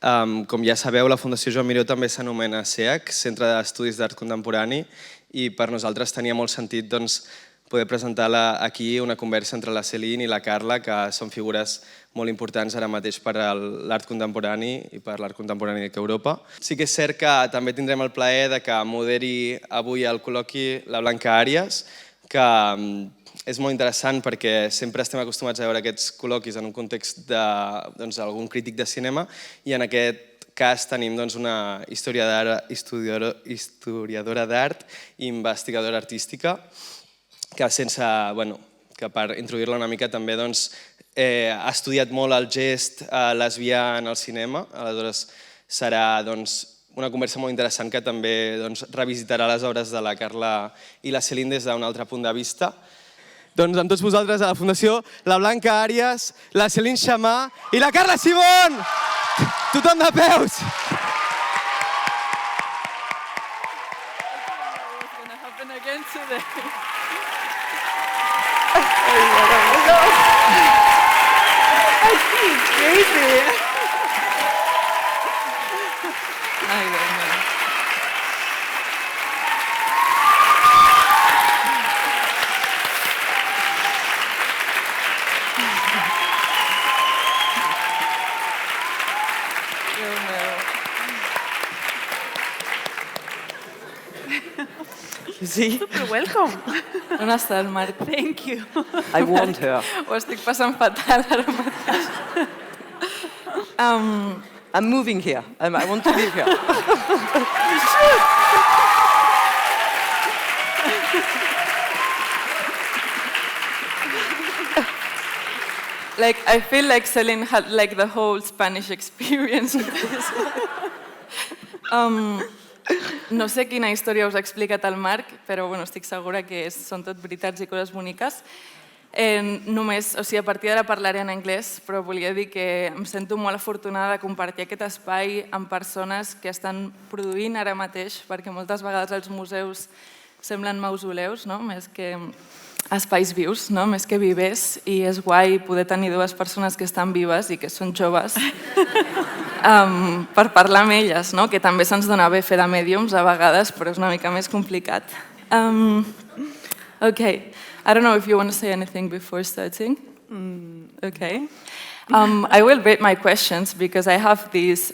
Com ja sabeu, la Fundació Joan Miró també s'anomena CEAC, Centre d'Estudis d'Art Contemporani, i per nosaltres tenia molt sentit poder presentar aquí una conversa entre la Céline i la Carla, que són figures molt importants ara mateix per a l'art contemporani i per l'art contemporani d'Europa. Sí que és cert que també tindrem el plaer que moderi avui el col·loqui la Blanca Arias, que és molt interessant perquè sempre estem acostumats a veure aquests col·loquis en un context d'algun crític de cinema, i en aquest cas tenim una historiadora d'art i investigadora artística que per introduir-la una mica també ha estudiat molt el gest lesbià en el cinema, aleshores serà una conversa molt interessant que també revisitarà les obres de la Carla i la Céline des d'un altre punt de vista. Doncs amb tots vosaltres a la Fundació, la Blanca Arias, la Céline Sciamma i la Carla Simón! Tothom de peus! Super welcome. On està el Marc? Thank you. I warned her. Ho estic passant fatal ara mateix. I'm moving here. I want to live here. You should. I feel like Céline had the whole Spanish experience with this. No sé quina història us ha explicat el Marc, però estic segura que són tot veritats i coses boniques. A partir d'ara parlaré en anglès, però volia dir que em sento molt afortunada de compartir aquest espai amb persones que estan produint ara mateix, perquè moltes vegades els museus semblen mausoleus, més que espais vius, més que vivers, i és guai poder tenir dues persones que estan vives i que són joves per parlar amb elles, que també se'ns dona bé fer de mèdiums a vegades, però és una mica més complicat. Okay, I don't know if you want to say anything before starting. Okay. I will read my questions because I have this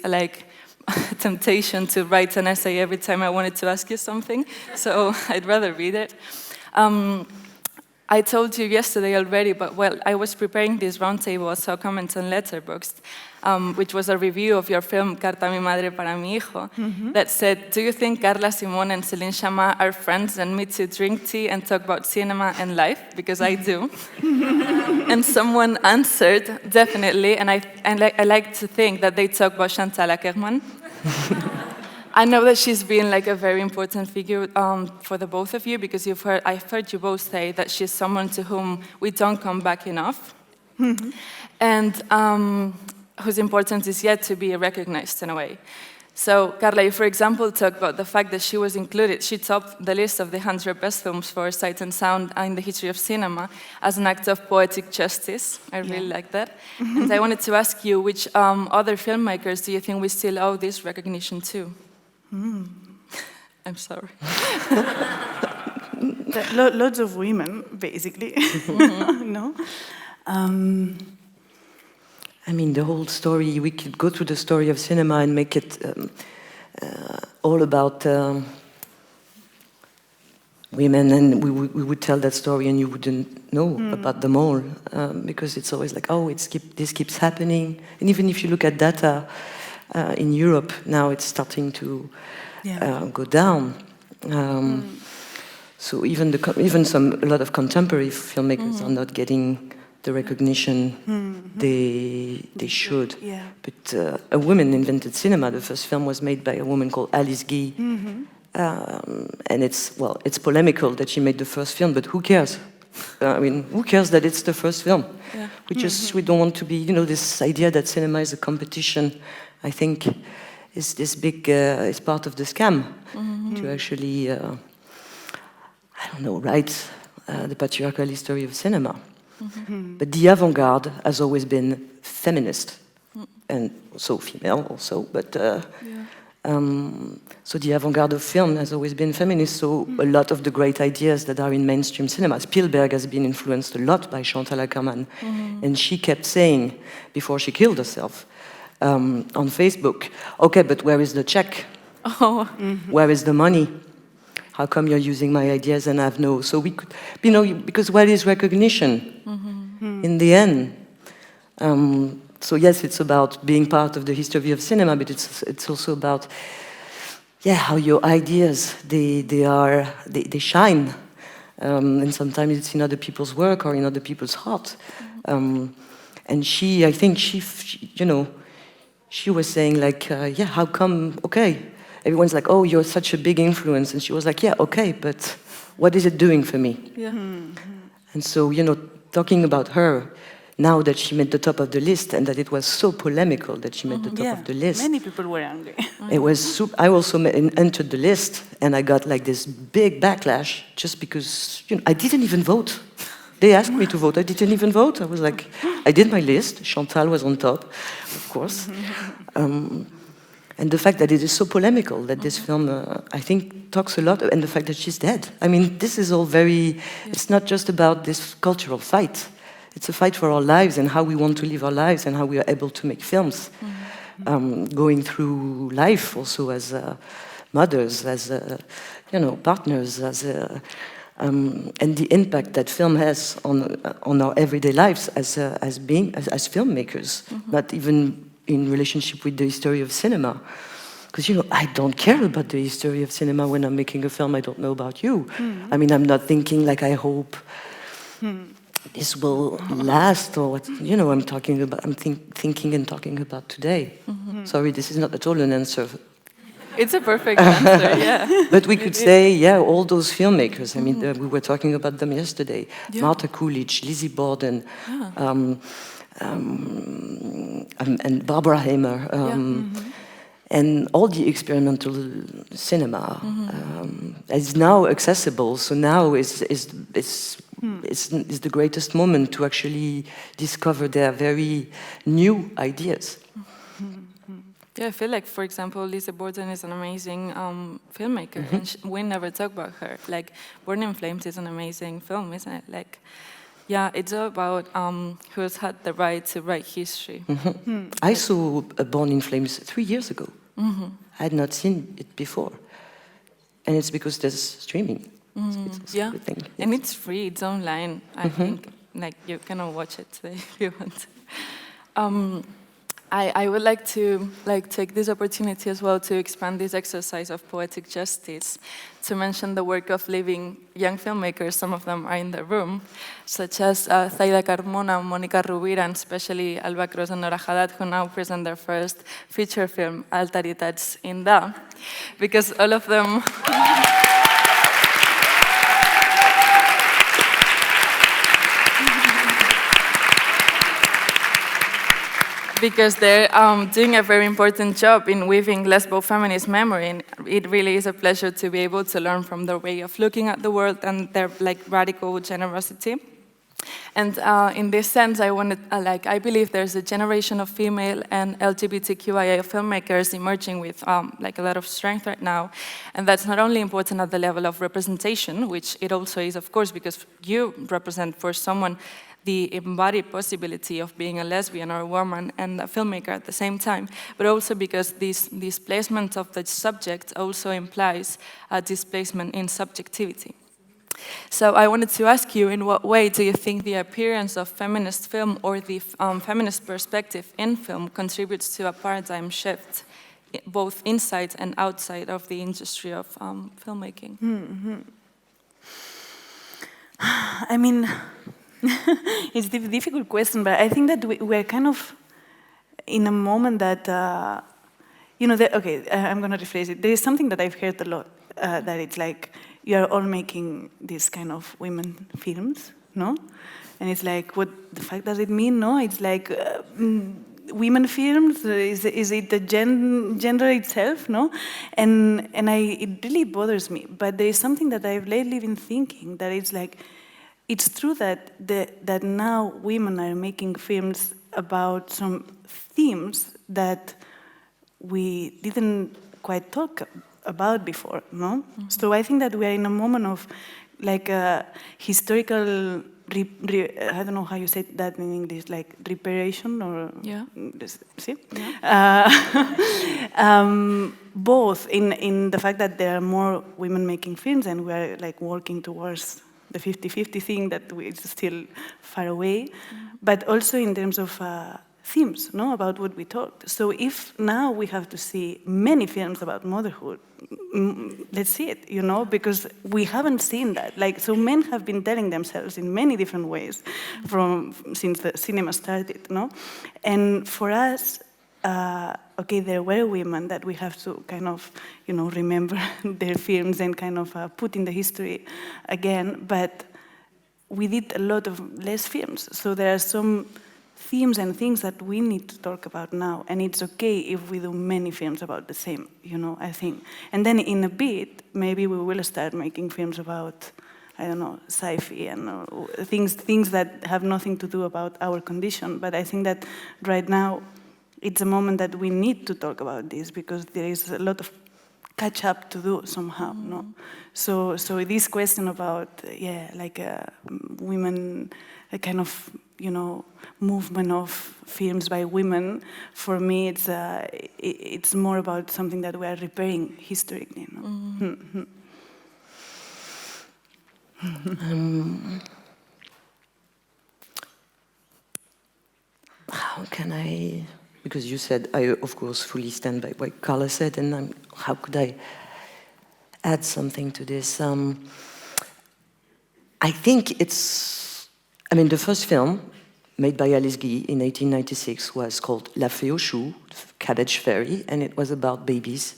temptation to write an essay every time I wanted to ask you something, so I'd rather read it. I told you yesterday already, but I was preparing this roundtable, I saw comments on Letterboxd, which was a review of your film Carta a mi madre para mi hijo, that said, do you think Carla Simón and Céline Sciamma are friends and meet to drink tea and talk about cinema and life? Because I do. And someone answered, definitely, and I like to think that they talk about Chantal Akerman. I know that she's been a very important figure for the both of you, because I've heard you both say that she's someone to whom we don't come back enough, and whose importance is yet to be recognized in a way. So, Carla, you, for example, talk about the fact that she topped the list of the 100 best films for sight and sound in the history of cinema as an act of poetic justice. I really like that. And I wanted to ask you, which other filmmakers do you think we still owe this recognition to? I'm sorry. Lots of women, basically. No? The whole story, we could go through the story of cinema and make it all about women, and we would tell that story and you wouldn't know about them all, because it's always this keeps happening. And even if you look at data, in Europe now it's starting to go down. So even a lot of contemporary filmmakers are not getting the recognition they should. Yeah. But a woman invented cinema. The first film was made by a woman called Alice Guy, and it's polemical that she made the first film, but who cares? Who cares that it's the first film? Yeah. We don't want to be, this idea that cinema is a competition, I think, is this big, is part of the scam to actually, write the patriarchal history of cinema. But the avant-garde has always been feminist. and so female also, but so the avant-garde of film has always been feminist, so a lot of the great ideas that are in mainstream cinema. Spielberg has been influenced a lot by Chantal Akerman, and she kept saying, before she killed herself, on Facebook, okay, but where is the check? Where is the money? How come you're using my ideas and I have no? So we could, because what is recognition in the end? So yes, it's about being part of the history of cinema, but it's also about, how your ideas, they shine. And sometimes it's in other people's work or in other people's heart. And I think she was saying like, how come, okay. Everyone's like, oh, you're such a big influence. And she was like, yeah, okay, but what is it doing for me? Yeah. And so, talking about her, now that she made the top of the list and that it was so polemical that she made the top of the list. Many people were angry. It was I also entered the list and I got like this big backlash just because I didn't even vote. They asked me to vote. I didn't even vote. I was like, I did my list. Chantal was on top, of course. And the fact that it is so polemical, that this film, I think, talks a lot, and the fact that she's dead. I mean, this is all very, it's not just about this cultural fight. It's a fight for our lives and how we want to live our lives and how we are able to make films. Going through life also as mothers, as partners, and the impact that film has on our everyday lives as filmmakers, not even in relationship with the history of cinema. Because, I don't care about the history of cinema when I'm making a film. I don't know about you. I mean, I'm not thinking like, I hope this will last or what, I'm talking about, I'm thinking and talking about today. Sorry, this is not at all an answer. It's a perfect answer, yeah. But we could say, all those filmmakers. I mean, we were talking about them yesterday. Yeah. Martha Coolidge, Lizzie Borden, and Barbara Hamer, and all the experimental cinema is now accessible. So now is the greatest moment to actually discover their very new ideas. Yeah, I feel like, for example, Lizzie Borden is an amazing filmmaker, and we never talk about her. Like, Born in Flames is an amazing film, isn't it? Like, yeah, it's all about who's had the right to write history. I saw Born in Flames 3 years ago. I had not seen it before. And it's because there's streaming. It's a good thing. Yes. And it's free, it's online. I think like you can watch it today if you want to. I would like to take this opportunity as well to expand this exercise of poetic justice, to mention the work of living young filmmakers. Some of them are in the room, such as Zaida Carmona, Monica Rubira, and especially Alba Cross and Nora Haddad, who now present their first feature film, Activitats, in Da, because all of them... because they're doing a very important job in weaving lesbo-feminist memory, and it really is a pleasure to be able to learn from their way of looking at the world and their radical generosity. And in this sense, I believe there's a generation of female and LGBTQIA filmmakers emerging with a lot of strength right now, and that's not only important at the level of representation, which it also is, of course, because you represent for someone the embodied possibility of being a lesbian or a woman and a filmmaker at the same time, but also because this displacement of the subject also implies a displacement in subjectivity. So I wanted to ask you, in what way do you think the appearance of feminist film or the feminist perspective in film contributes to a paradigm shift, both inside and outside of the industry of filmmaking? I mean, it's a difficult question, but I think that we're kind of in a moment that, I'm going to rephrase it. There is something that I've heard a lot, that it's like, you're all making these kind of women films, no? And it's like, what the fuck does it mean, no? It's like, women films, is it the gender itself, no? And it really bothers me, but there is something that I've lately been thinking, that it's like, it's true that now women are making films about some themes that we didn't quite talk about before, no? So I think that we are in a moment of like a historical, I don't know how you say that in English, like reparation or... Yeah. See? Yeah. Both in the fact that there are more women making films and we are like working towards the 50-50 thing that is still far away, but also in terms of themes, no, about what we talked. So if now we have to see many films about motherhood, let's see it, you know, because we haven't seen that. Like, so men have been telling themselves in many different ways since the cinema started, no? And for us, okay, there were women that we have to kind of, you know, remember their films and kind of put in the history again, but we did a lot of less films. So there are some themes and things that we need to talk about now, and it's okay if we do many films about the same, you know, I think. And then in a bit, maybe we will start making films about, I don't know, sci-fi and things that have nothing to do about our condition, but I think that right now, it's a moment that we need to talk about this because there is a lot of catch up to do somehow, no? So this question about, like women, a kind of, you know, movement of films by women, for me it's more about something that we are repairing historically, no? How can I... Because you said, I of course fully stand by what Carla said, and how could I add something to this? I think it's, I mean, the first film made by Alice Guy in 1896 was called La Fée aux Choux, Cabbage Fairy, and it was about babies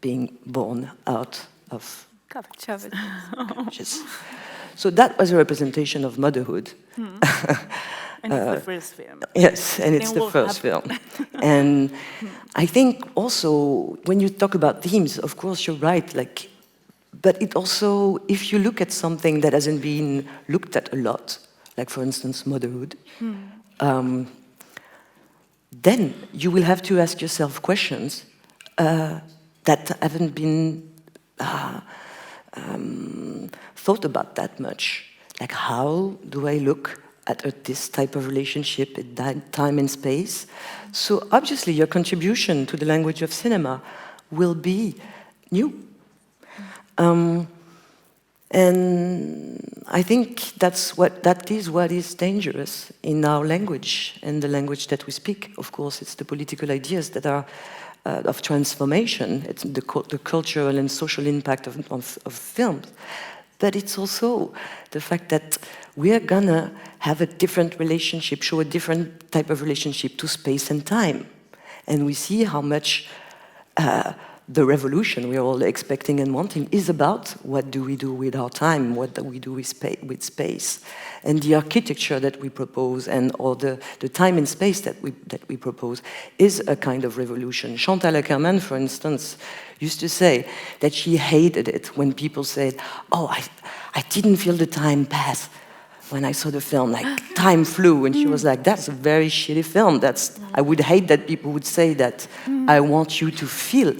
being born out of cabbages. So that was a representation of motherhood. And it's the first film. Yes, and it's the first film. And I think also, when you talk about themes, of course you're right, like, but it also, if you look at something that hasn't been looked at a lot, like for instance, motherhood, then you will have to ask yourself questions that haven't been thought about that much. Like, how do I look at this type of relationship at that time and space? So obviously your contribution to the language of cinema will be new. And I think that is what is dangerous in our language and the language that we speak. Of course, it's the political ideas that are of transformation. It's the cultural and social impact of films. But it's also the fact that we are gonna have a different relationship, show a different type of relationship to space and time. And we see how much the revolution we're all expecting and wanting is about what do we do with our time, what do we do with space. And the architecture that we propose and or the time and space that we propose is a kind of revolution. Chantal Ackerman, for instance, used to say that she hated it when people said, oh, I didn't feel the time pass when I saw the film, like time flew, and she was like, that's a very shitty film. I would hate that people would say that. I want you to feel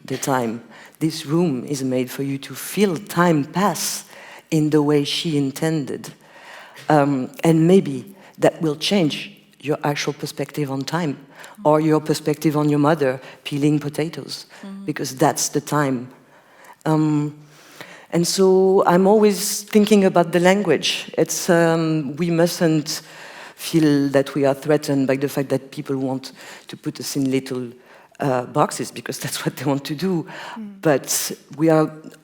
the time. This room is made for you to feel time pass in the way she intended. And maybe that will change your actual perspective on time or your perspective on your mother peeling potatoes, because that's the time. And so I'm always thinking about the language. It's, we mustn't feel that we are threatened by the fact that people want to put us in little boxes, because that's what they want to do. But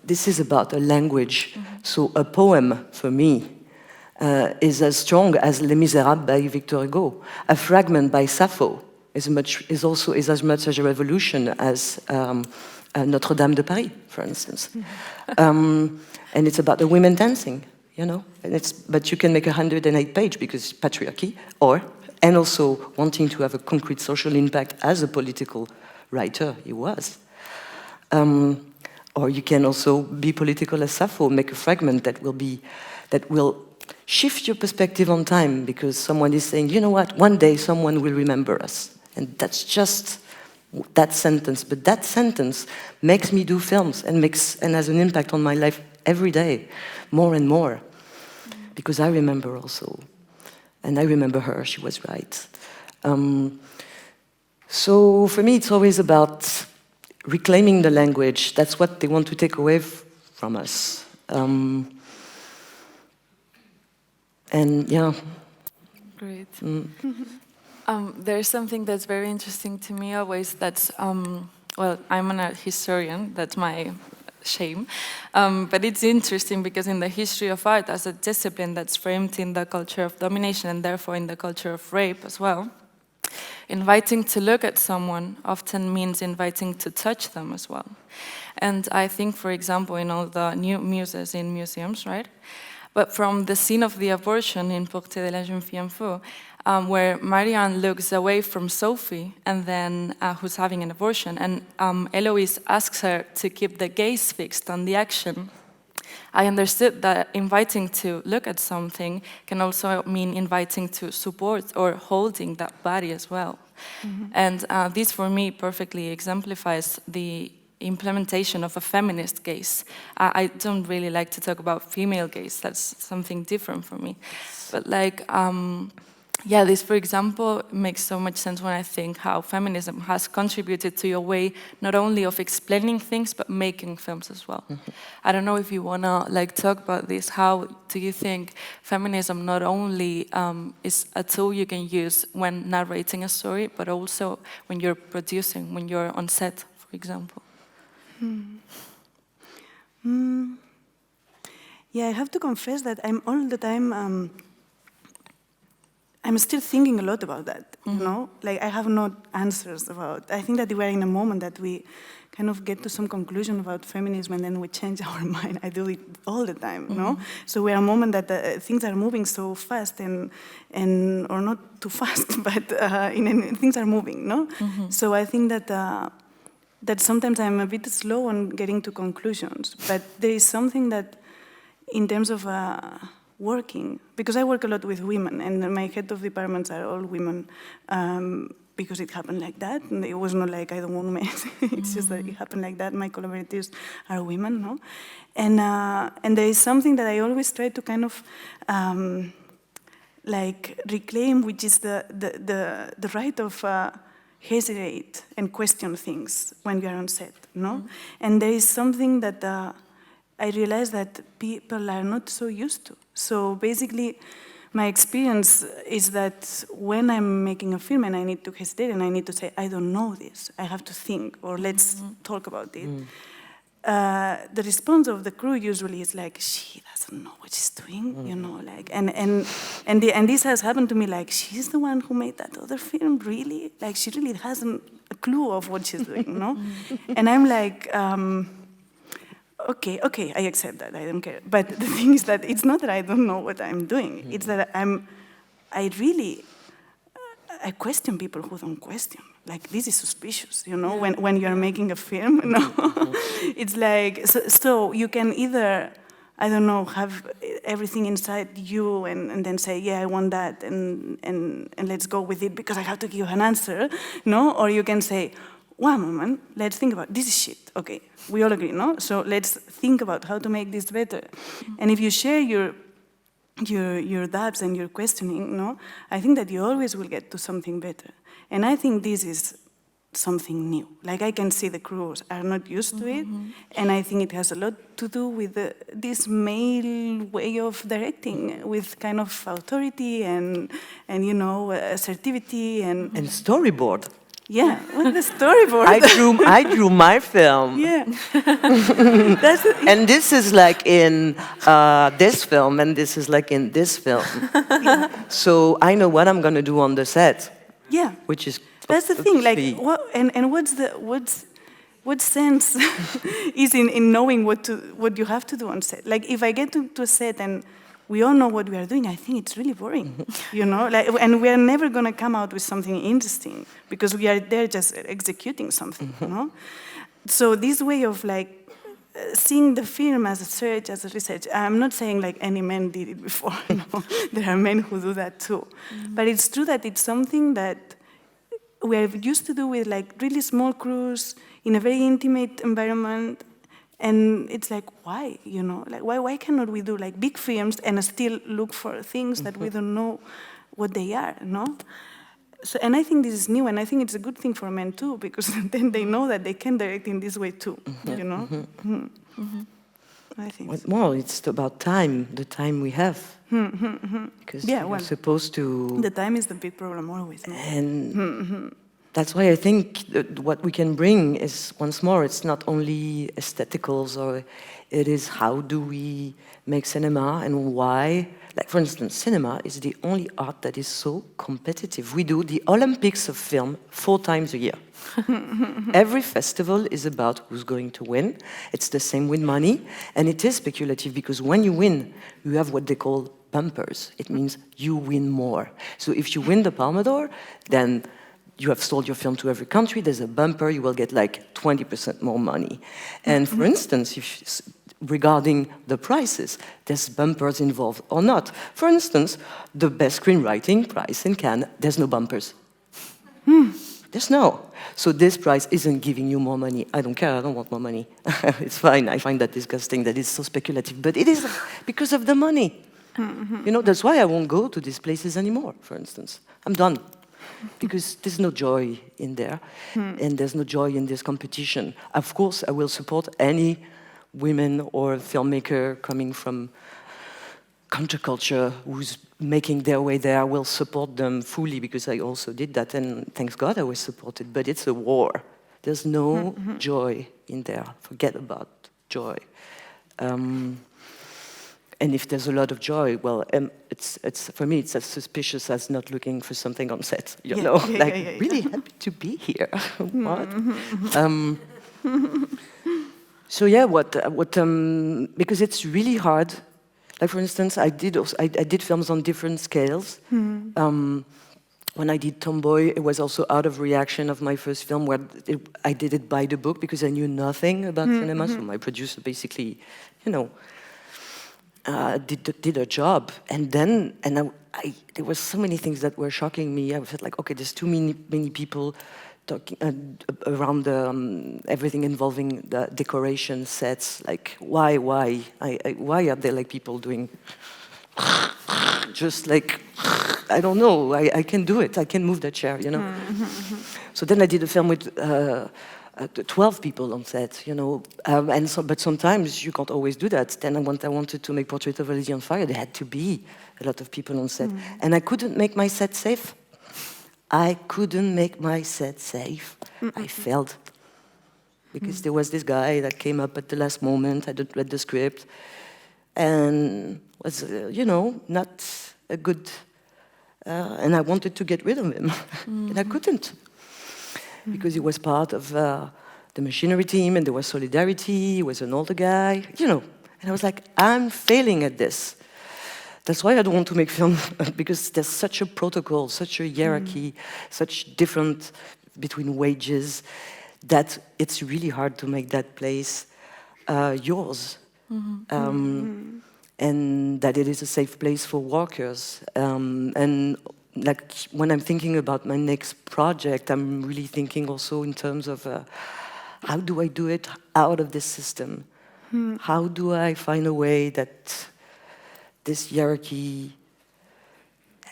this is about a language. So a poem, for me, is as strong as Les Misérables by Victor Hugo. A fragment by Sappho is as much as a revolution as Notre-Dame de Paris, for instance. And it's about the women dancing, you know. But you can make 108 pages because it's patriarchy, and also wanting to have a concrete social impact as a political writer he was. Or you can also be political as Sappho, make a fragment that will shift your perspective on time, because someone is saying, you know what, one day someone will remember us. And that's just that sentence. But that sentence makes me do films and has an impact on my life every day, more and more. Because I remember also, and I remember her, she was right. So for me, it's always about reclaiming the language. That's what they want to take away from us. And yeah. Great. There's something that's very interesting to me always. That's well, I'm an art historian. That's my shame, but it's interesting because in the history of art as a discipline that's framed in the culture of domination and therefore in the culture of rape as well, inviting to look at someone often means inviting to touch them as well. And I think, for example, in all the new muses in museums, right? But from the scene of the abortion in Portrait de la jeune fille en feu, where Marianne looks away from Sophie, and then who's having an abortion, and Eloise asks her to keep the gaze fixed on the action. I understood that inviting to look at something can also mean inviting to support or holding that body as well. And this, for me, perfectly exemplifies the implementation of a feminist gaze. I don't really like to talk about female gaze. That's something different for me. But like, yeah, this, for example, makes so much sense when I think how feminism has contributed to your way not only of explaining things, but making films as well. I don't know if you want to like talk about this. How do you think feminism not only is a tool you can use when narrating a story, but also when you're producing, when you're on set, for example? Yeah, I have to confess that I'm all the time, I'm still thinking a lot about that, you know? Like, I have no answers about. I think that we're in a moment that we kind of get to some conclusion about feminism and then we change our mind. I do it all the time, no? So we're a moment that things are moving so fast and or not too fast, but things are moving, no? So I think that that sometimes I'm a bit slow on getting to conclusions, but there is something that in terms of working, because I work a lot with women, and my head of departments are all women, because it happened like that. And it was not like I don't want men. It's just that it happened like that. My collaborators are women, no? And there is something that I always try to kind of like reclaim, which is the right of hesitate and question things when you are on set, no? And there is something that I realize that people are not so used to. So basically, my experience is that when I'm making a film and I need to hesitate and I need to say, I don't know this, I have to think, or let's talk about it, the response of the crew usually is like, she doesn't know what she's doing, you know, like, and this has happened to me, like, she's the one who made that other film, really? Like, she really hasn't a clue of what she's doing, no? And I'm like, okay, I accept that, I don't care. But the thing is that it's not that I don't know what I'm doing, it's that I question people who don't question. Like, this is suspicious, you know, when you're making a film, no? It's like, so you can either, I don't know, have everything inside you and then say, yeah, I want that, and let's go with it because I have to give an answer, no? Or you can say, one moment, let's think about, this is shit, okay, we all agree, no? So let's think about how to make this better. And if you share your doubts and your questioning, no, I think that you always will get to something better. And I think this is something new. Like, I can see the crews are not used to it, and I think it has a lot to do with this male way of directing, with kind of authority and you know, assertivity and storyboard. Yeah, what the storyboard? I drew my film. Yeah. And this is like in this film, and this is like in this film. So I know what I'm going to do on the set. Yeah. Which is that's the thing. Like, what sense is in knowing what you have to do on set? Like, if I get to a set and we all know what we are doing, I think it's really boring, you know? Like, and we are never going to come out with something interesting because we are there just executing something, you know? So this way of like seeing the film as a search, as a research, I'm not saying like any man did it before, no? There are men who do that too. But it's true that it's something that we are used to do with like really small crews in a very intimate environment. And it's like, why, you know? Like, why cannot we do like big films and still look for things that we don't know what they are, no? So, and I think this is new, and I think it's a good thing for men too, because then they know that they can direct in this way too, you know? I think What more? It's about time, the time we have. Because we're supposed to... The time is the big problem always. No? And that's why I think that what we can bring is, once more, it's not only aestheticals, or it is how do we make cinema and why. Like, for instance, cinema is the only art that is so competitive. We do the Olympics of film 4 times a year. Every festival is about who's going to win. It's the same with money, and it is speculative because when you win, you have what they call bumpers. It means you win more. So if you win the Palme d'Or, then you have sold your film to every country, there's a bumper, you will get like 20% more money. And for instance, regarding the prices, there's bumpers involved or not. For instance, the best screenwriting prize in Cannes, there's no bumpers. There's no. So this prize isn't giving you more money. I don't care, I don't want more money. It's fine, I find that disgusting, that it's so speculative, but it is because of the money. You know, that's why I won't go to these places anymore, for instance. I'm done. Because there's no joy in there, and there's no joy in this competition. Of course, I will support any women or filmmaker coming from counterculture who's making their way there. I will support them fully, because I also did that, and thanks God I was supported. But it's a war. There's no joy in there. Forget about joy. And if there's a lot of joy, well, it's for me, it's as suspicious as not looking for something on set. You know, really happy to be here. What? So yeah, because it's really hard. Like for instance, I did films on different scales. When I did Tomboy, it was also out of reaction of my first film, where I did it by the book because I knew nothing about cinema. So my producer basically, you know, did a job, and then there were so many things that were shocking me. I felt like, okay, there's too many people talking around everything involving the decoration sets. Like, why are there like people doing just like, I don't know. I can do it. I can move that chair, you know. So then I did a film with 12 people on set, you know, but sometimes you can't always do that. Then I wanted to make Portrait of a Lady on Fire. There had to be a lot of people on set, and I couldn't make my set safe. I couldn't make my set safe. I failed because there was this guy that came up at the last moment. I didn't read the script, and was, you know, not a good. And I wanted to get rid of him, and I couldn't. Because he was part of the machinery team, and there was solidarity, he was an older guy, you know. And I was like, I'm failing at this. That's why I don't want to make film, because there's such a protocol, such a hierarchy, such different between wages, that it's really hard to make that place yours. And that it is a safe place for workers. And like when I'm thinking about my next project, I'm really thinking also in terms of how do I do it out of this system? How do I find a way that this hierarchy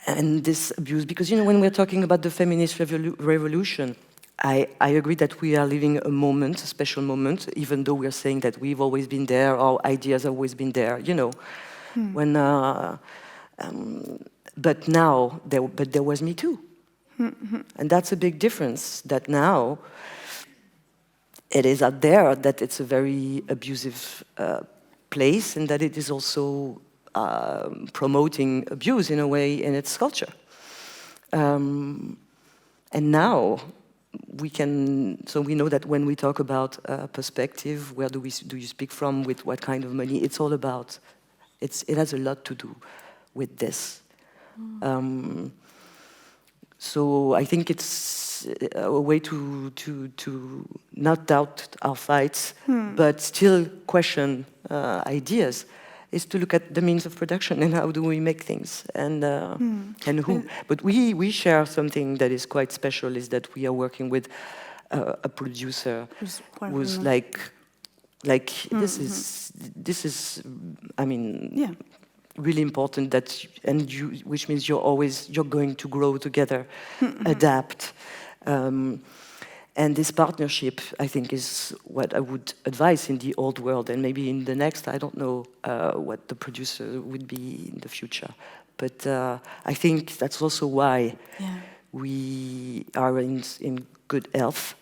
and this abuse, because you know, when we're talking about the feminist revolution, I agree that we are living a moment, a special moment, even though we are saying that we've always been there, our ideas have always been there, you know. When but now, there was Me Too. And that's a big difference, that now it is out there that it's a very abusive place, and that it is also promoting abuse in a way in its culture. And now we know that when we talk about perspective, where do you speak from, with what kind of money, it's all about, it has a lot to do with this. So I think it's a way to not doubt our fights, but still question ideas. is to look at the means of production and how do we make things and who. But we share something that is quite special, is that we are working with a producer who's like this is I mean really important, that which means you're going to grow together, adapt. And this partnership, I think, is what I would advise in the old world, and maybe in the next, I don't know what the producer would be in the future. But I think that's also why we are in good health,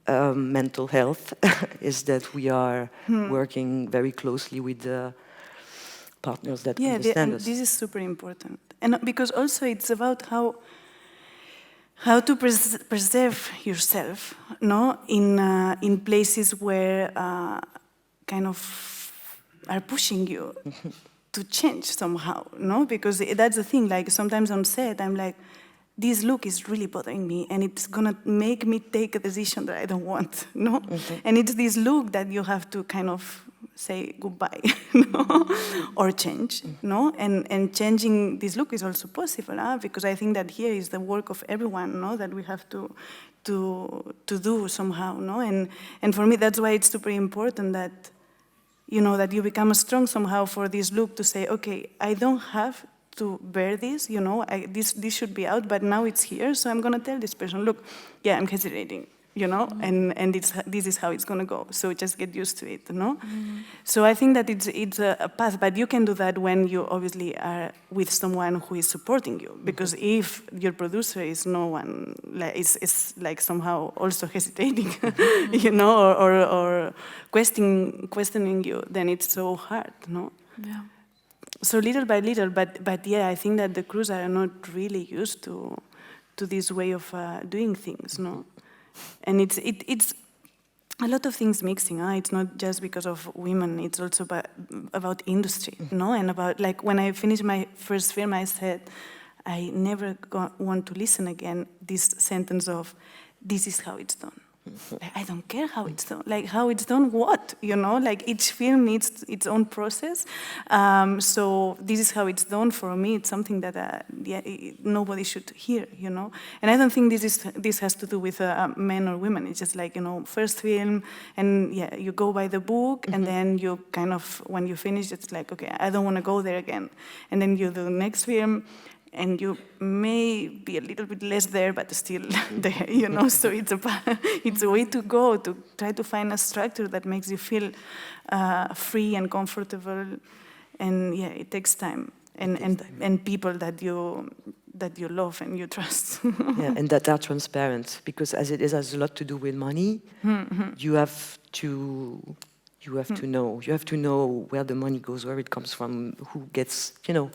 mental health, is that we are working very closely with the partners that understand us. This is super important. And because also it's about how to preserve yourself, no, in places where kind of are pushing you to change somehow, no? Because that's the thing. Like sometimes on set, I'm like, this look is really bothering me, and it's gonna make me take a decision that I don't want, no? And it's this look that you have to kind of say goodbye, no? Or change, no? And changing this look is also possible, because I think that here is the work of everyone, no? That we have to do somehow, no? And for me, that's why it's super important that, you know, that you become strong somehow for this look, to say, okay, I don't have to bear this, you know, this should be out, but now it's here, so I'm gonna tell this person, look, yeah, I'm hesitating, you know, and this is how it's gonna go, so just get used to it, no? So I think that it's a path, but you can do that when you obviously are with someone who is supporting you, because if your producer is no one, like, is like somehow also hesitating, you know, or questioning you, then it's so hard, no? Yeah. So little by little, but yeah, I think that the crews are not really used to this way of doing things, no? And it's a lot of things mixing. It's not just because of women. It's also about industry, no? And about, like, when I finished my first film, I said, I never want to listen again this sentence of, this is how it's done. Like, I don't care how it's done. Like, how it's done, what? You know, like, each film needs its own process. So this is how it's done. For me, it's something that nobody should hear, you know. And I don't think this has to do with men or women. It's just like, you know, first film, and yeah, you go by the book, and then you kind of, when you finish, it's like, okay, I don't want to go there again. And then you do the next film, and you may be a little bit less there, but still there, you know. So it's a way to go, to try to find a structure that makes you feel free and comfortable. And yeah, it takes time, and people that you love and you trust. Yeah, and that are transparent, because as it has a lot to do with money, you have to know where the money goes, where it comes from, who gets, you know.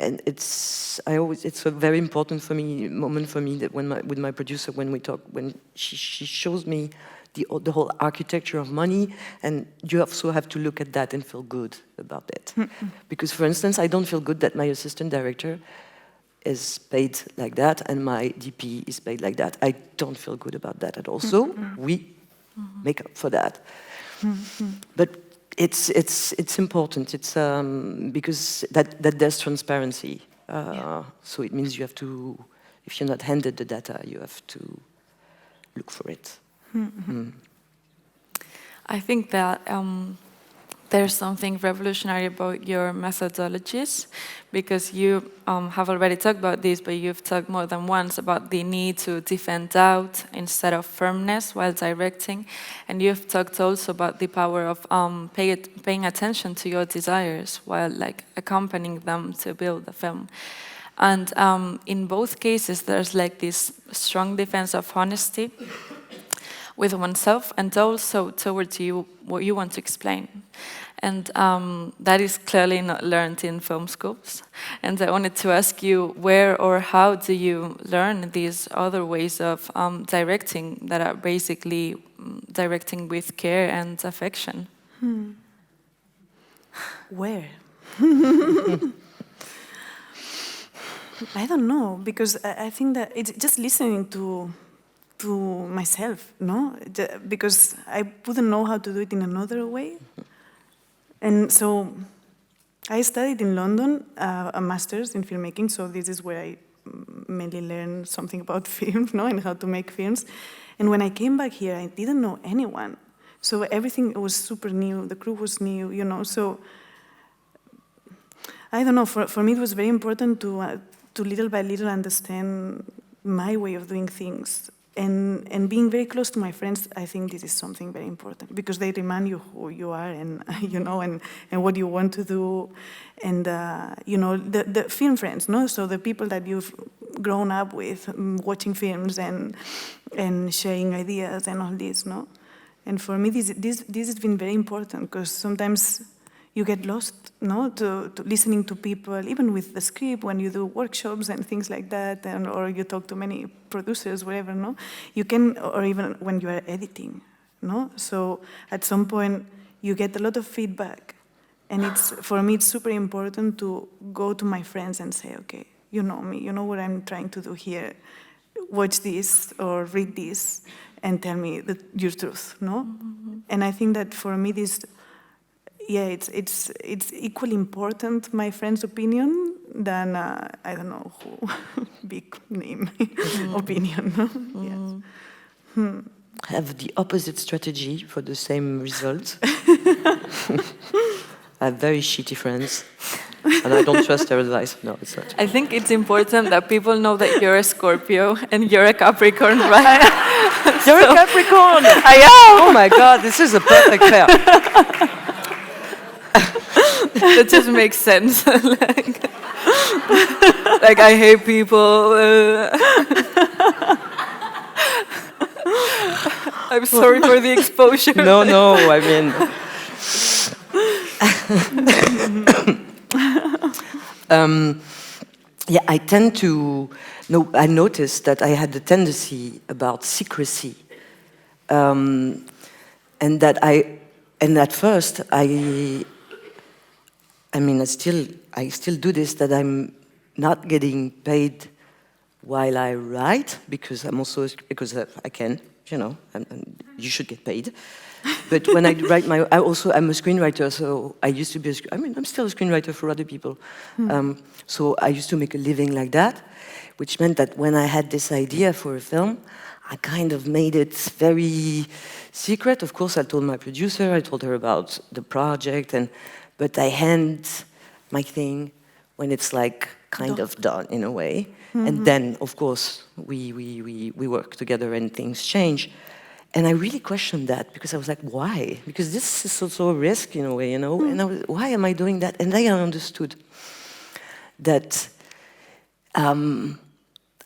And it's a very important moment for me that with my producer, when we talk, when she shows me the whole architecture of money, and you also have to look at that and feel good about it. Because, for instance, I don't feel good that my assistant director is paid like that and my DP is paid like that. I don't feel good about that at all. So we make up for that. But it's important. It's because that there's transparency. So it means you have to, if you're not handed the data, you have to look for it. I think that there's something revolutionary about your methodologies, because you have already talked about this, but you've talked more than once about the need to defend doubt instead of firmness while directing, and you've talked also about the power of paying attention to your desires while, like, accompanying them to build the film. And in both cases, there's like this strong defense of honesty with oneself, and also towards you, what you want to explain. And that is clearly not learned in film schools. And I wanted to ask you, where or how do you learn these other ways of directing that are basically directing with care and affection? Where? I don't know, because I think that it's just listening to myself, no? Because I wouldn't know how to do it in another way. And so I studied in London a master's in filmmaking, so this is where I mainly learned something about film, and how to make films. And when I came back here, I didn't know anyone. So everything was super new, the crew was new, so I don't know, for me it was very important to little by little understand my way of doing things. And being very close to my friends, I think this is something very important, because they remind you who you are and, and what you want to do. And, the film friends, so the people that you've grown up with, watching films and sharing ideas and all this, And for me, this has been very important, because sometimes you get lost, to listening to people, even with the script, when you do workshops and things like that, or you talk to many producers, whatever, you can, or even when you are editing, So at some point, you get a lot of feedback, and for me, it's super important to go to my friends and say, okay, you know me, you know what I'm trying to do here, watch this or read this, and tell me your truth, Mm-hmm. And I think that for me, it's equally important, my friend's opinion, than, I don't know who, big name opinion. Yes. I have the opposite strategy for the same result. I have very shitty friends, and I don't trust their advice. No, it's not. I think it's important that people know that you're a Scorpio and you're a Capricorn, right? You're a Capricorn! I am! Oh my God, this is a perfect pair. That just makes sense. like I hate people. I'm sorry for the exposure. No, I mean... I tend to... I noticed that I had a tendency about secrecy. And at first, I still do this, that I'm not getting paid while I write, because because I can, and you should get paid. But when I write I'm a screenwriter, so I used to be I'm still a screenwriter for other people. So I used to make a living like that, which meant that when I had this idea for a film, I kind of made it very secret. Of course, I told my producer, I told her about the project, but I hand my thing when it's kind of done in a way. Mm-hmm. And then, of course, we work together and things change. And I really questioned that, because I was like, why? Because this is also a risk in a way, And why am I doing that? And then I understood that I'm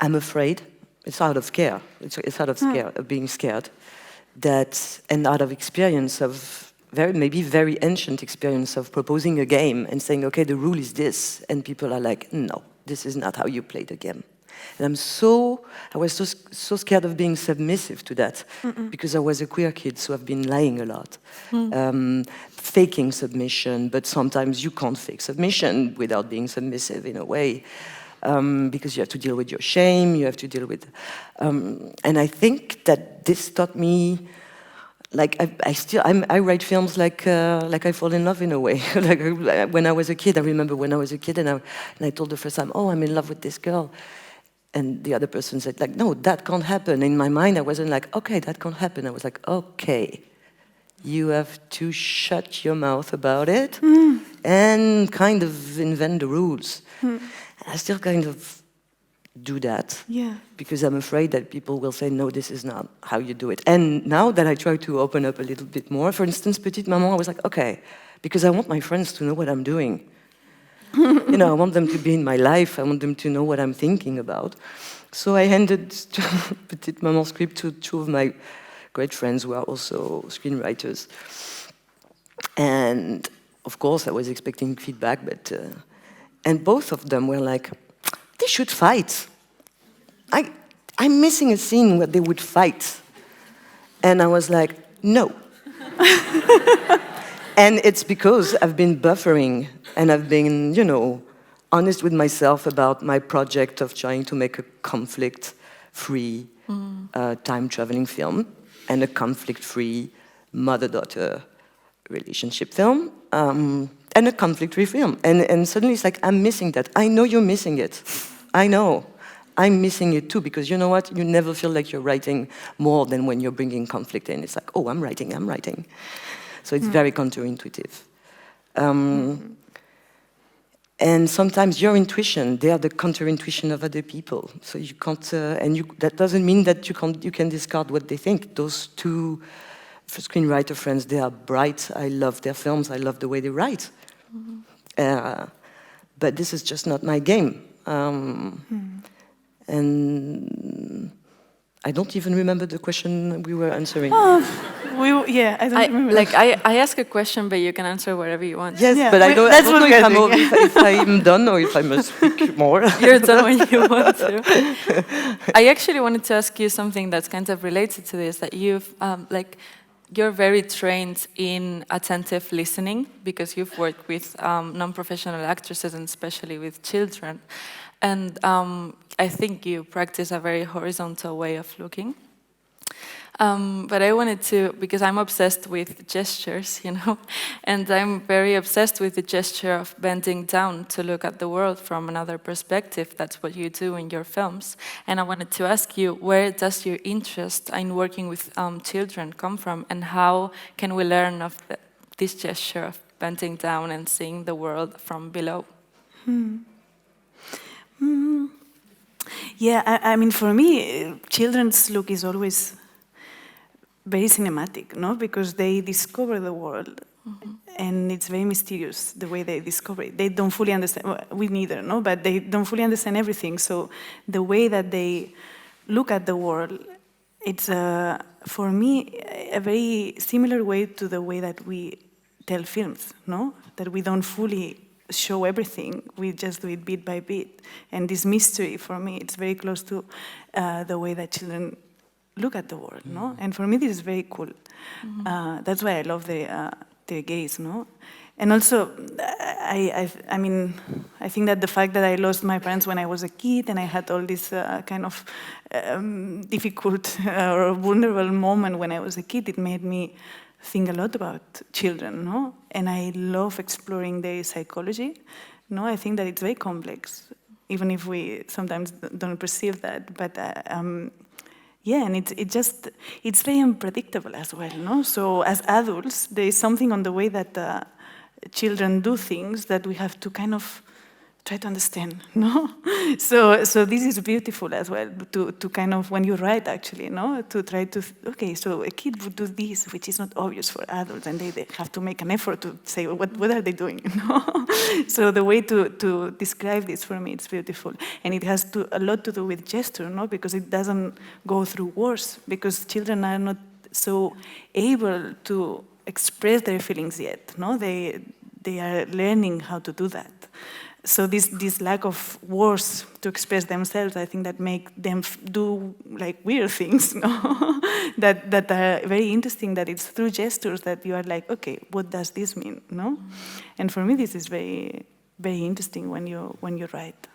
afraid. It's out of care. It's out of of being scared. And out of experience of maybe very ancient experience of proposing a game and saying, okay, the rule is this, and people are like, no, this is not how you play the game. And I was so scared of being submissive to that, because I was a queer kid, so I've been lying a lot, faking submission, but sometimes you can't fake submission without being submissive in a way. Because you have to deal with your shame, you have to deal with... and I think that this taught me, I write films like I fall in love in a way. When I was a kid, I remember when I was a kid and I told the first time, oh, I'm in love with this girl. And the other person said, no, that can't happen. In my mind, I wasn't like, okay, that can't happen. I was like, okay, you have to shut your mouth about it and kind of invent the rules. I still kind of do that, because I'm afraid that people will say, no, this is not how you do it. And now that I try to open up a little bit more, for instance, Petite Maman, I was like, okay, because I want my friends to know what I'm doing. I want them to be in my life. I want them to know what I'm thinking about. So I handed Petite Maman script to two of my great friends who are also screenwriters. And of course, I was expecting feedback, but... and both of them were like, they should fight. I'm missing a scene where they would fight. And I was like, no. And it's because I've been buffering and I've been, honest with myself about my project of trying to make a conflict-free time-traveling film and a conflict-free mother-daughter relationship film. and a conflict-free film. And suddenly it's like, I'm missing that. I know you're missing it. I know. I'm missing it too, because you know what? You never feel like you're writing more than when you're bringing conflict in. It's like, oh, I'm writing. So it's very counterintuitive. And sometimes your intuition, they are the counterintuition of other people. So you can't, that doesn't mean that you can discard what they think. Those two screenwriter friends, they are bright. I love their films. I love the way they write. But this is just not my game. And I don't even remember the question we were answering. I don't remember. I ask a question, but you can answer whatever you want. Yes, but I don't know if I'm done or if I must speak more. You're done when you want to. I actually wanted to ask you something that's kind of related to this, that you're very trained in attentive listening because you've worked with non-professional actresses and especially with children. And I think you practice a very horizontal way of looking. But I wanted to, because I'm obsessed with gestures, and I'm very obsessed with the gesture of bending down to look at the world from another perspective. That's what you do in your films. And I wanted to ask you, where does your interest in working with children come from, and how can we learn of this gesture of bending down and seeing the world from below? Yeah, I mean, for me, children's look is always very cinematic, no? Because they discover the world, and it's very mysterious the way they discover it. They don't fully understand, well, we neither, no? But they don't fully understand everything. So the way that they look at the world, it's for me a very similar way to the way that we tell films, no? That we don't fully show everything, we just do it bit by bit. And this mystery, for me, it's very close to the way that children look at the world, no? And for me, this is very cool. That's why I love their gaze, no? And also, I mean, I think that the fact that I lost my parents when I was a kid and I had all this kind of difficult or vulnerable moment when I was a kid, it made me think a lot about children, no? And I love exploring their psychology, no? I think that it's very complex, even if we sometimes don't perceive that, but yeah, and it's very unpredictable as well, no? So as adults, there is something on the way that children do things that we have to kind of try to understand, no? So this is beautiful as well, to kind of, when you write actually, no? To try to, okay, so a kid would do this, which is not obvious for adults, and they have to make an effort to say, what are they doing, no? So the way to describe this, for me, it's beautiful. And it has a lot to do with gesture, no? Because it doesn't go through words, because children are not so able to express their feelings yet, no? They are learning how to do that. So this lack of words to express themselves, I think that make them do like weird things, no? that are very interesting, that it's through gestures that you are like, okay, what does this mean, no? And for me, this is very, very interesting when you write.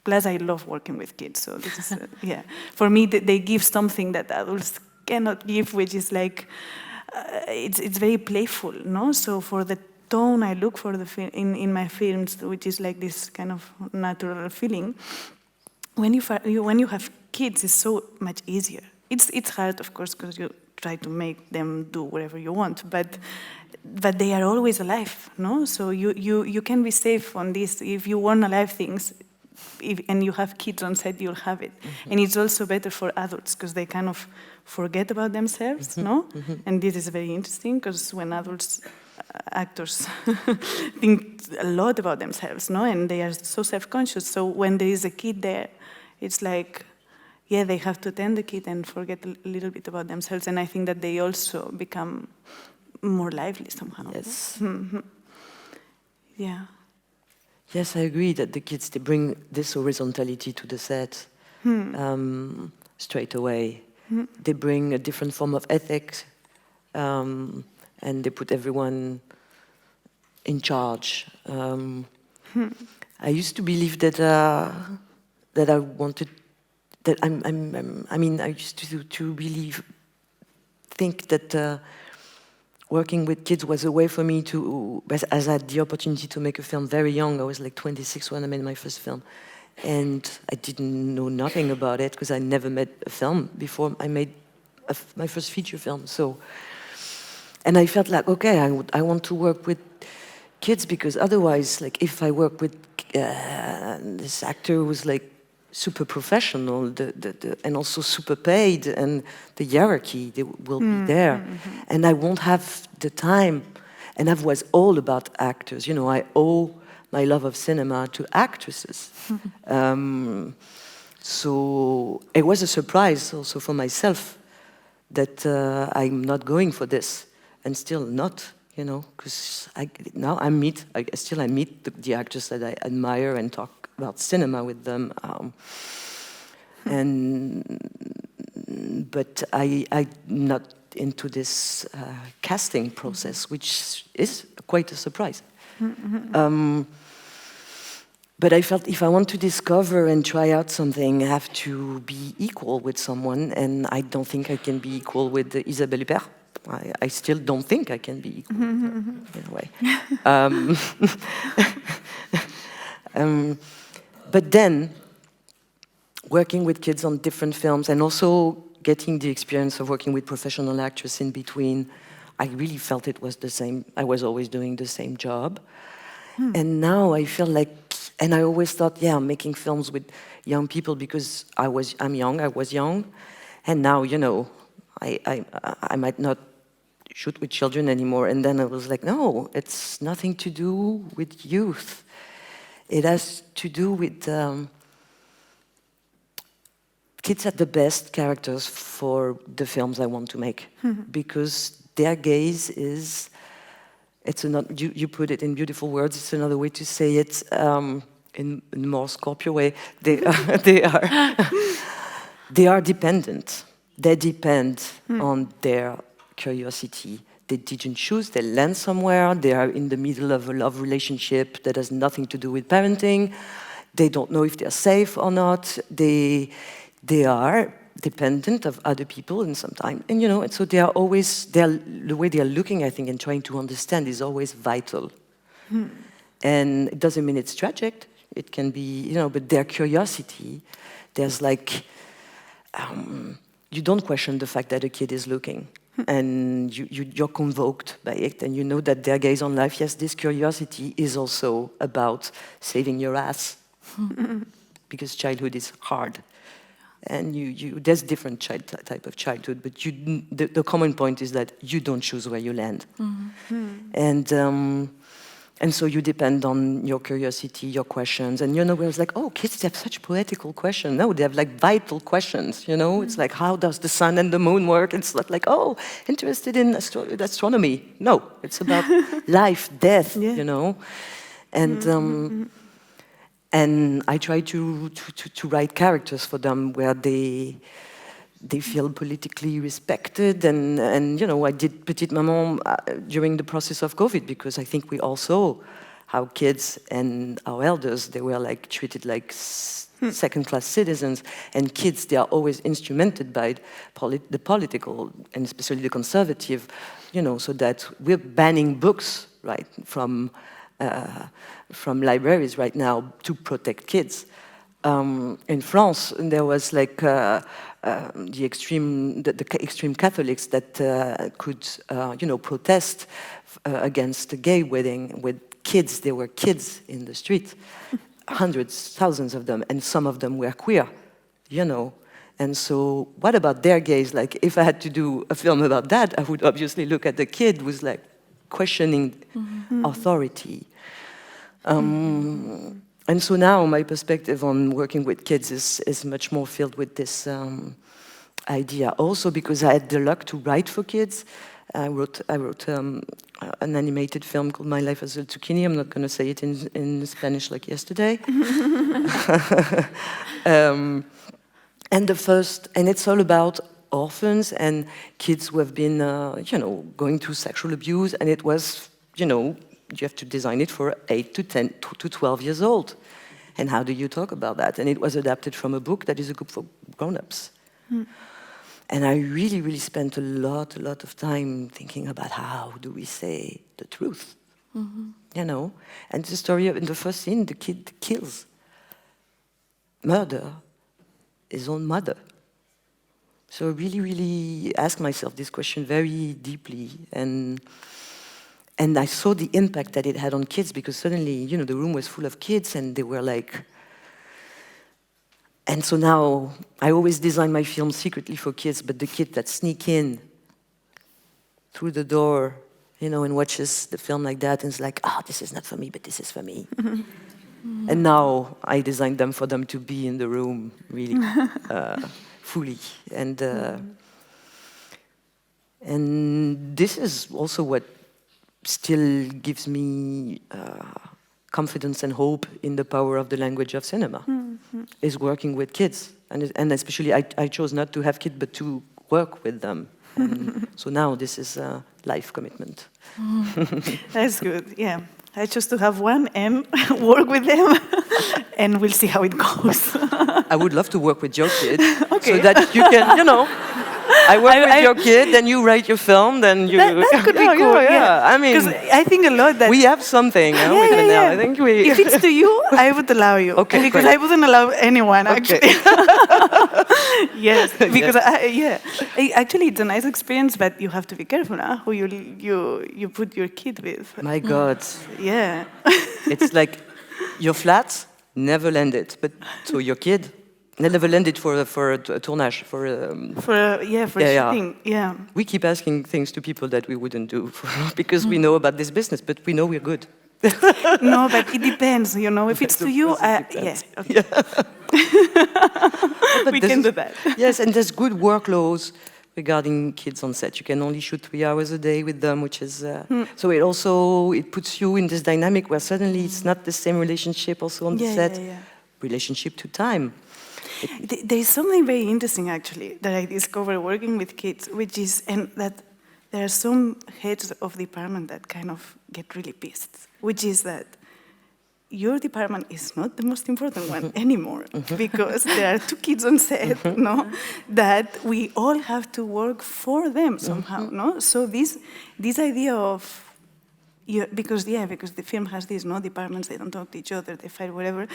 Plus, I love working with kids, so this is, yeah. For me, they give something that adults cannot give, which is like, it's very playful, no? So for the tone I look for in my films, which is like this kind of natural feeling, when you have kids, it's so much easier. It's hard, of course, because you try to make them do whatever you want, but they are always alive, no? So you can be safe on this. If you want alive things, and you have kids on set, you'll have it. And it's also better for adults, because they kind of forget about themselves, no? And this is very interesting, because when actors think a lot about themselves, no? And they are so self-conscious. So when there is a kid there, it's like, yeah, they have to tend the kid and forget a little bit about themselves. And I think that they also become more lively somehow. Yes. Yeah. Yes, I agree that the kids, they bring this horizontality to the set straight away. They bring a different form of ethics, and they put everyone in charge. I used to believe that I wanted, that I used to think that working with kids was a way for me to, as I had the opportunity to make a film very young. I was like 26 when I made my first film. And I didn't know nothing about it because I never made a film before I made my first feature film. So, and I felt like, okay, I want to work with kids because otherwise, like if I work with this actor who's like super professional and also super paid, and the hierarchy they will be there, and I won't have the time. And I was all about actors. You know, I owe my love of cinema to actresses. So it was a surprise also for myself that I'm not going for this, and still not, you know, because now I meet the actors that I admire and talk about cinema with them, but I'm not into this casting process, which is quite a surprise. But I felt if I want to discover and try out something, I have to be equal with someone, and I don't think I can be equal with Isabelle Huppert. I still don't think I can be equal in a way. But then, working with kids on different films and also getting the experience of working with professional actors in between, I really felt it was the same. I was always doing the same job. And now I feel like, and I always thought, yeah, I'm making films with young people because I'm young, I was young. And now, you know, I might not shoot with children anymore. And then I was like, no, it's nothing to do with youth. It has to do with kids are the best characters for the films I want to make, because their gaze is, you put it in beautiful words, it's another way to say it in a more Scorpio way. They are dependent. They depend on their curiosity. They didn't choose, they land somewhere, they are in the middle of a love relationship that has nothing to do with parenting. They don't know if they're safe or not. They are dependent of other people in some time. And you know, and so the way they are looking, I think, and trying to understand is always vital. And it doesn't mean it's tragic. It can be, you know, but their curiosity, there's like, you don't question the fact that a kid is looking. And you're convoked by it, and you know that their gaze on life, yes, this curiosity is also about saving your ass, because childhood is hard, and there's different type of childhood, but the common point is that you don't choose where you land, and so you depend on your curiosity, your questions, and you know, where it's like, oh, kids, they have such poetical questions. No, they have like vital questions, you know? It's like, how does the sun and the moon work? It's not like, oh, interested in astronomy. No, it's about life, death, you know? And and I try to write characters for them where they feel politically respected, and you know, I did Petite Maman during the process of COVID, because I think we all saw how kids and our elders, they were like treated like second-class citizens, and kids, they are always instrumented by the political, and especially the conservative, you know, so that we're banning books, right, from libraries right now to protect kids. In France, there was like the extreme Catholics that could, you know, protest against the gay wedding with kids. There were kids in the street, hundreds, thousands of them, and some of them were queer, you know. And so, what about their gaze? Like, if I had to do a film about that, I would obviously look at the kid who's like questioning authority. And so now my perspective on working with kids is much more filled with this idea. Also because I had the luck to write for kids. I wrote an animated film called My Life as a Zucchini. I'm not going to say it in Spanish like yesterday. And it's all about orphans and kids who have been, you know, going through sexual abuse. And it was, you know, you have to design it for 8 to 10 to 12 years old. And how do you talk about that? And it was adapted from a book that is a book for grown-ups. And I really, really spent a lot of time thinking about how do we say the truth, you know? And the story in the first scene, the kid kills, murder his own mother. So I really, really asked myself this question very deeply, and I saw the impact that it had on kids, because suddenly, you know, the room was full of kids, and they were like. And so now, I always design my films secretly for kids, but the kid that sneak in through the door, you know, and watches the film like that, and is like, oh, this is not for me, but this is for me. And now, I designed them for them to be in the room, really, fully. And this is also what still gives me confidence and hope in the power of the language of cinema, is working with kids. And especially, I chose not to have kids, but to work with them. So now this is a life commitment. That's good, yeah. I chose to have one and work with them, and we'll see how it goes. I would love to work with your kid, Okay. so that you can, you know, I work with your kid, then you write your film, then you... That could be cool, yeah. I mean, because I think a lot that... we have something with Manel. I think we... If it's to you, I would allow you. Okay, because great. I wouldn't allow anyone, actually. Yes, because actually it's a nice experience, but you have to be careful, huh? Who you put your kid with. My God. Yeah. It's like your flat, never landed, but so your kid... never landed for a tournage, for shooting, yeah. We keep asking things to people that we wouldn't do because we know about this business, but we know we're good. No, but it depends, you know. If it's to you, yeah. Okay. We can do that. Yes, and there's good workloads regarding kids on set. You can only shoot 3 hours a day with them, which is... So it puts you in this dynamic where suddenly it's not the same relationship also on the set. Relationship to time. There is something very interesting, actually, that I discovered working with kids, which is, and that there are some heads of department that kind of get really pissed, which is that your department is not the most important one anymore, because there are 2 kids on set, no, that we all have to work for them somehow, no? So this idea of, because the film has these departments, they don't talk to each other, they fight, whatever.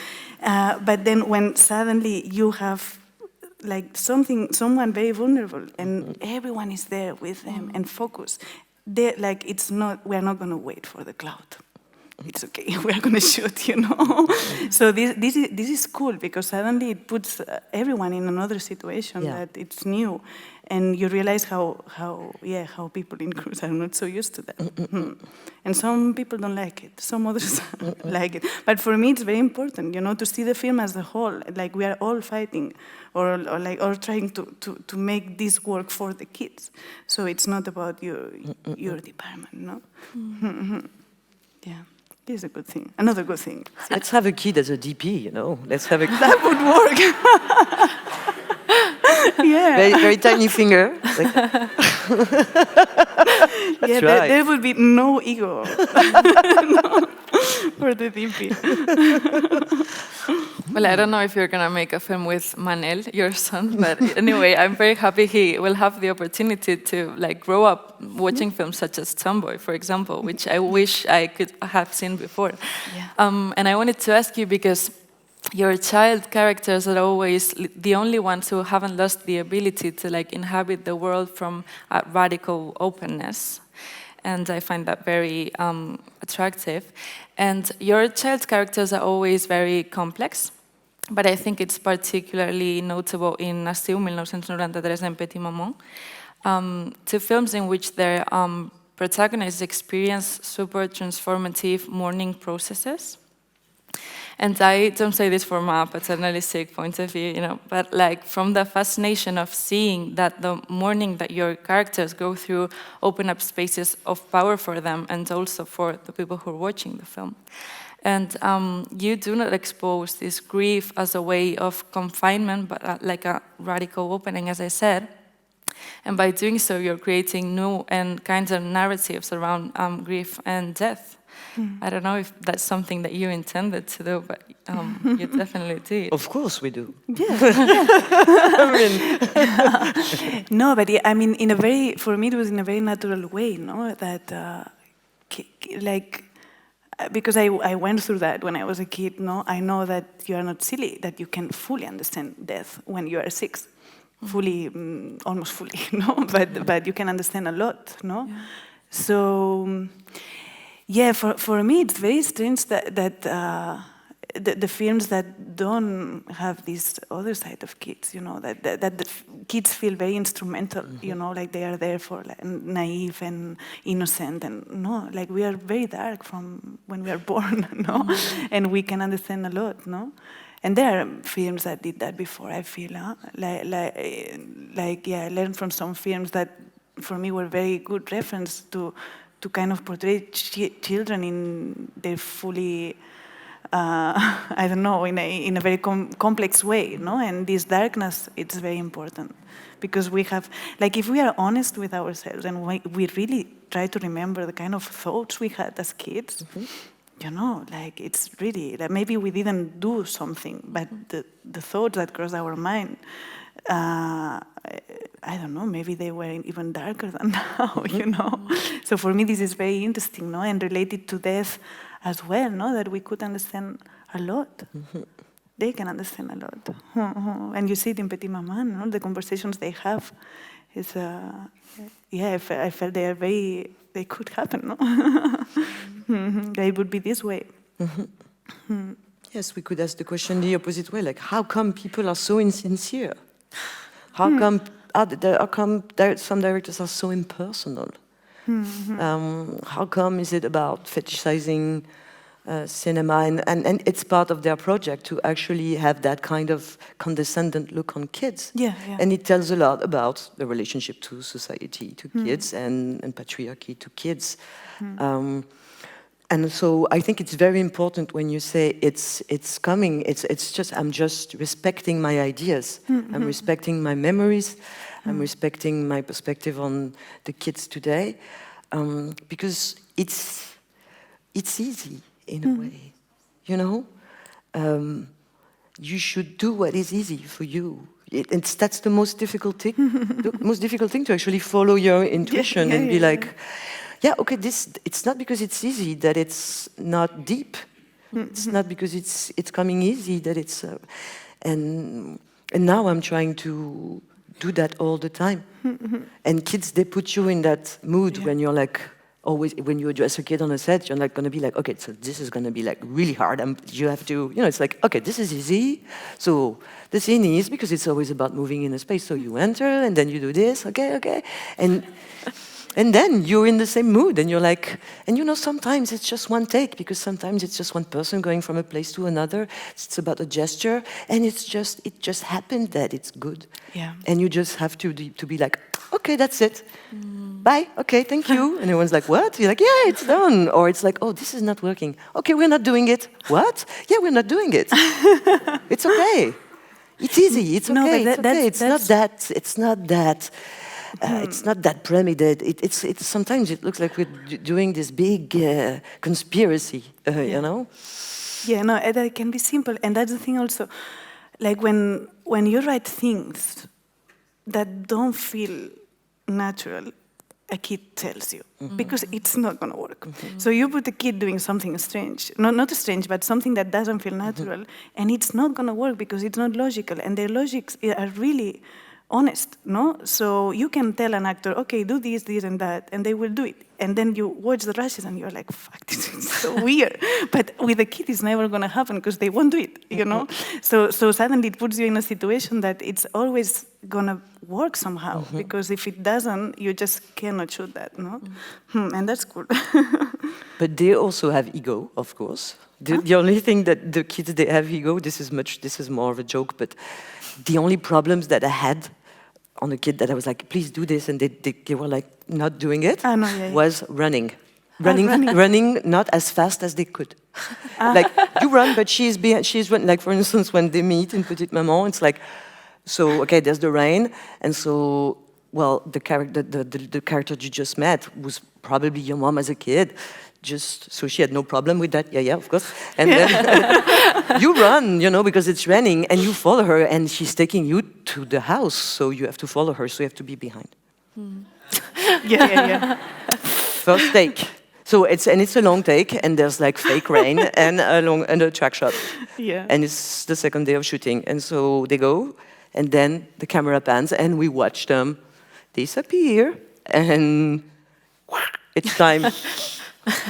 But then when suddenly you have like someone very vulnerable, and everyone is there with them and focus, we're not going to wait for the cloud. It's okay, we're going to shoot, you know. So this is cool, because suddenly it puts everyone in another situation that it's new. And you realize how people in crews are not so used to that. And some people don't like it, some others like it. But for me, it's very important, you know, to see the film as a whole. Like we are all fighting, or trying to make this work for the kids. So it's not about your department, no? Yeah. This is a good thing. Another good thing. Let's have a kid as a DP, you know. Let's have a... That would work. Yeah. Very tiny finger. Like... Yeah, right. There would be no ego for the DP. Well, I don't know if you're going to make a film with Manel, your son, but anyway, I'm very happy he will have the opportunity to grow up watching films such as Tomboy, for example, which I wish I could have seen before. Yeah. And I wanted to ask you, because your child characters are always the only ones who haven't lost the ability to inhabit the world from a radical openness. And I find that very attractive. And your child characters are always very complex, but I think it's particularly notable in Nastiu 1993 and Petit Maman, 2 films in which their protagonists experience super transformative mourning processes. And I don't say this from a paternalistic point of view, you know, but from the fascination of seeing that the mourning that your characters go through open up spaces of power for them and also for the people who are watching the film. And you do not expose this grief as a way of confinement, but like a radical opening, as I said. And by doing so, you're creating new and kinds of narratives around grief and death. I don't know if that's something that you intended to do, but you definitely did. Of course we do. Yeah. I mean, No, but I mean, for me, it was in a very natural way, no? That, because I went through that when I was a kid, no? I know that you are not silly, that you can fully understand death when you are 6. Fully, almost fully, no? But you can understand a lot, no? Yeah. So, yeah, for me, it's very strange that the films that don't have this other side of kids, you know, that the kids feel very instrumental, you know, like they are there for like, naive and innocent, and no, like we are very dark from when we are born, no, and we can understand a lot, no. And there are films that did that before, I feel, like yeah, I learned from some films that for me were very good reference to kind of portray children in their fully, I don't know, in a very complex way, no? And this darkness, it's very important. Because we have, like if we are honest with ourselves and we really try to remember the kind of thoughts we had as kids, you know, like it's really, like maybe we didn't do something, but the thoughts that crossed our mind, I don't know, maybe they were even darker than now, you know. So for me, this is very interesting, no, and related to death as well, no, that we could understand a lot. They can understand a lot, and you see it in Petit Maman, no, the conversations they have. Is yeah, I felt they could happen, no. They would be this way. Yes, we could ask the question the opposite way, like how come people are so insincere? How come some directors are so impersonal? How come is it about fetishizing cinema? And it's part of their project to actually have that kind of condescendent look on kids. Yeah. And it tells a lot about the relationship to society, to kids, and patriarchy to kids. And so I think it's very important when you say it's coming, it's just, I'm just respecting my ideas. I'm respecting my memories. I'm respecting my perspective on the kids today. Because it's easy in a way, you know? You should do what is easy for you. That's the most difficult thing. The most difficult thing to actually follow your intuition and be like, yeah, okay, it's not because it's easy that it's not deep. It's not because it's coming easy that it's... and now I'm trying to do that all the time. And kids, they put you in that mood when you're like, always, when you address a kid on a set, you're not going to be like, okay, so this is going to be like really hard. You have to, you know, it's like, okay, this is easy. So the scene is, because it's always about moving in a space. So you enter and then you do this, okay. And then you're in the same mood and you're like, and you know, sometimes it's just one take, because sometimes it's just one person going from a place to another. It's about a gesture, and it just happened that it's good. Yeah. And you just have to be like, okay, that's it. Bye, okay, thank you. And everyone's like, what? You're like, yeah, it's done. Or it's like, oh, this is not working. Okay, we're not doing it. What? Yeah, we're not doing it. It's okay. It's easy, it's okay, no, it's okay. It's not that premeditated. It's sometimes it looks like we're doing this big conspiracy, you know? Yeah, no, that can be simple. And that's the thing also, like when you write things that don't feel natural, a kid tells you, because it's not going to work. So you put a kid doing something strange, not strange, but something that doesn't feel natural, and it's not going to work because it's not logical, and their logics are really honest, no? So you can tell an actor, okay, do this, this, and that, and they will do it. And then you watch the rushes and you're like, fuck, this is so weird. But with a kid, it's never going to happen because they won't do it, you know? So suddenly it puts you in a situation that it's always going to work somehow, because if it doesn't, you just cannot shoot that, no? And that's cool. But they also have ego, of course. The only thing that the kids, they have ego, this is more of a joke, but the only problems that I had on a kid that I was like, please do this, and they were like not doing it, was running. Running not as fast as they could. Like, you run, but she's running. Like, for instance, when they meet in Petite Maman, it's like, so, okay, there's the rain, and so well, the character you just met was probably your mom as a kid. So she had no problem with that. Yeah, of course. And then you run, because it's raining, and you follow her, and she's taking you to the house, so you have to follow her, so you have to be behind. Yeah. First take. So it's a long take, and there's like fake rain and a track shot. Yeah. And it's the second day of shooting, and so they go, and then the camera pans, and we watch them disappear, and it's time.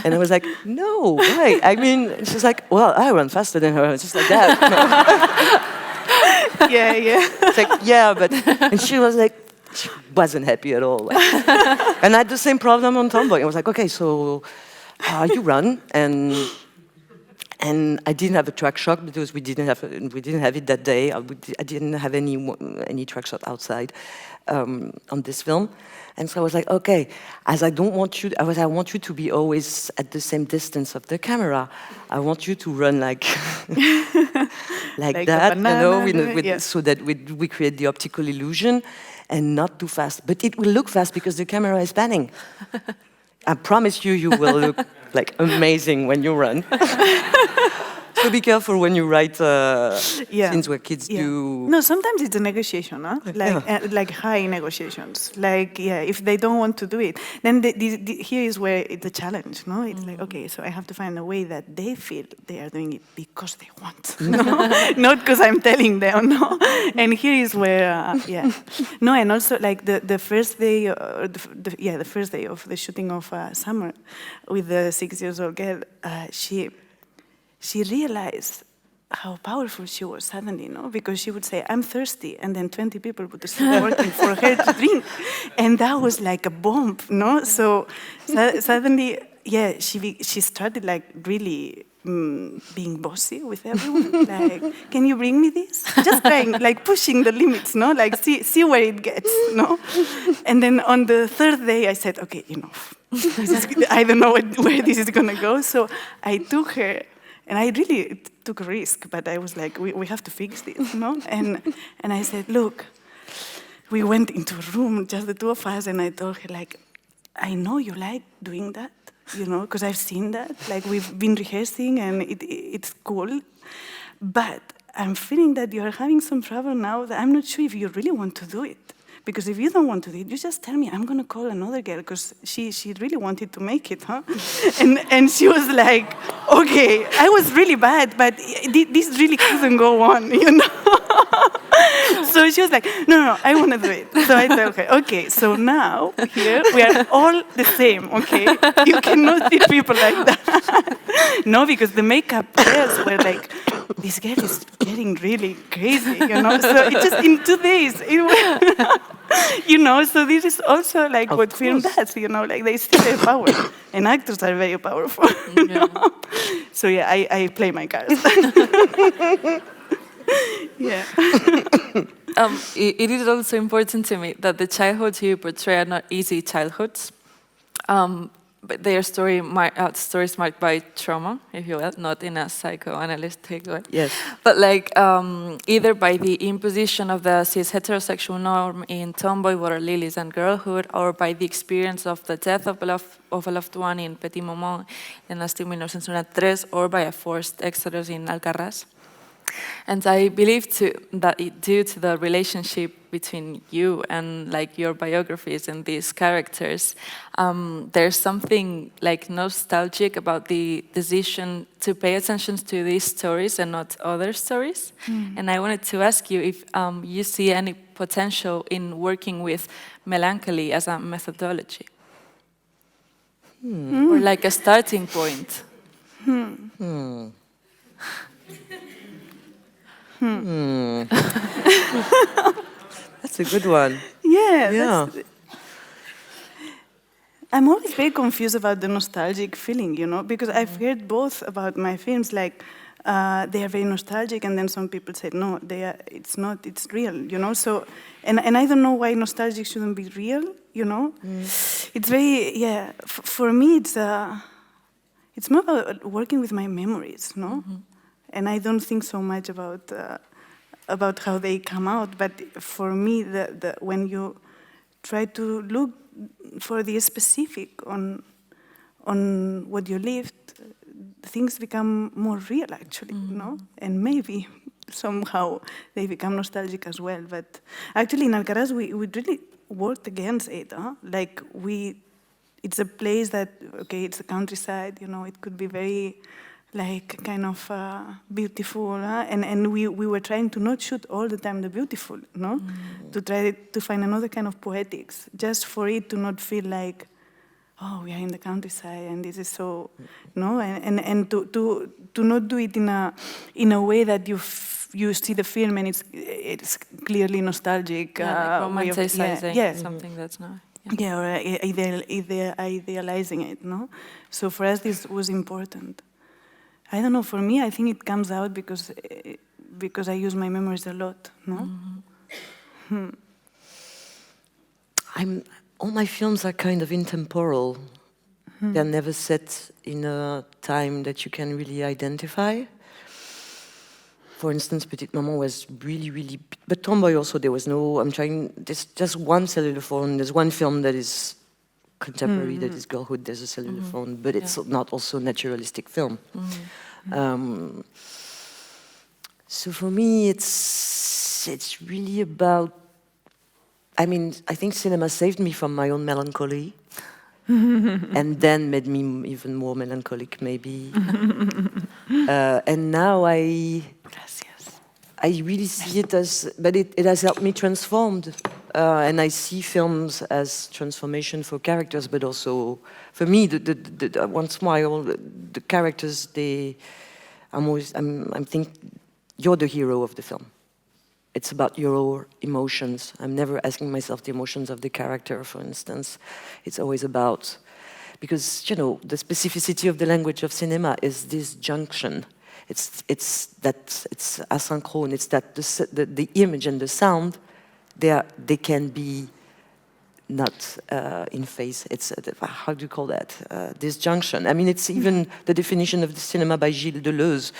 And I was like, no, why? I mean, she's like, well, I run faster than her. It's just like that. Yeah. It's like, yeah, but... And she was like, she wasn't happy at all. And I had the same problem on Tomboy. I was like, okay, so you run, and I didn't have a track shot because we didn't have it that day. I didn't have any track shot outside on this film. And so I was like, okay, I want you to be always at the same distance of the camera. I want you to run like that, banana, so that we create the optical illusion and not too fast. But it will look fast because the camera is panning. I promise you will look like amazing when you run. So be careful when you write scenes where kids do... No, sometimes it's a negotiation, huh? Like high negotiations. If they don't want to do it, then here is where it's a challenge, no? It's like, okay, so I have to find a way that they feel they are doing it because they want, no? Not because I'm telling them, no? And here is where, No, and also like the first day, the first day of the shooting of Summer with the 6-year-old girl, she realized how powerful she was suddenly, no? Because she would say, I'm thirsty, and then 20 people would start working for her to drink. And that was like a bomb, no? So suddenly, she started like really being bossy with everyone. Like, can you bring me this? Just trying, like pushing the limits, no? Like see where it gets, no? And then on the third day, I said, okay, enough. I don't know where this is gonna go. So I took her. And I really took a risk, but I was like, we have to fix this, no? And I said, look, we went into a room, just the two of us, and I told her, like, I know you like doing that, because I've seen that. Like, we've been rehearsing, and it's cool. But I'm feeling that you're having some trouble now that I'm not sure if you really want to do it. Because if you don't want to do it, you just tell me, I'm going to call another girl, because she really wanted to make it, huh? And she was like, okay, I was really bad, but this really couldn't go on, So she was like, no, I want to do it. So I told her, okay, so now here we are all the same, okay? You cannot see people like that. No, because the makeup girls were like, this girl is getting really crazy, So it just in 2 days, it went, so this is also like what film does, like they see their power, and actors are very powerful. So I play my cards. Yeah. It is also important to me that the childhoods you portray are not easy childhoods. But their stories marked by trauma, if you will, not in a psychoanalytic way. Yes. But like either by the imposition of the cis heterosexual norm in Tomboy, Water Lilies, and Girlhood, or by the experience of the death of a loved one in Petit Moment in Estiu 1993, or by a forced exodus in Alcarràs. And I believe that due to the relationship between you and like your biographies and these characters, there's something like nostalgic about the decision to pay attention to these stories and not other stories. And I wanted to ask you if you see any potential in working with melancholy as a methodology, or like a starting point. That's a good one. Yeah. I'm always very confused about the nostalgic feeling, because I've heard both about my films, like they are very nostalgic, and then some people say, no, it's not, it's real, So, and I don't know why nostalgic shouldn't be real, It's very, for me, it's more about working with my memories, no? And I don't think so much about how they come out, but for me, when you try to look for the specific on what you lived, things become more real, actually, no? And maybe somehow they become nostalgic as well. But actually, in Alcaraz, we really worked against it. Like, it's a place that, okay, it's a countryside, you know, it could be very, like, kind of beautiful, and we were trying to not shoot all the time the beautiful, no? To try to find another kind of poetics, just for it to not feel like, oh, we are in the countryside and this is so, no? And to not do it in a way that you see the film and it's clearly nostalgic. Yeah, like romanticizing something that's not. Yeah, or idealizing it, no? So for us, this was important. I don't know, for me, I think it comes out because I use my memories a lot, no? All my films are kind of intemporal. They're never set in a time that you can really identify. For instance, Petite Maman was really, but Tomboy also, there was no, there's just one cellular phone, there's one film that is contemporary, that is girlhood, there's a cellular phone, but it's not also a naturalistic film. So for me, it's really about, I think cinema saved me from my own melancholy, and then made me even more melancholic, maybe. And now I really see it as, but it has helped me transformed. And I see films as transformation for characters, but also for me, once more, the characters, I'm thinking, you're the hero of the film. It's about your emotions. I'm never asking myself the emotions of the character, for instance. It's always about, because, you know, the specificity of the language of cinema is this junction. It's asynchrone. It's that the image and the sound, they can be not in phase. It's, how do you call that? Disjunction. I mean, it's even the definition of the cinema by Gilles Deleuze,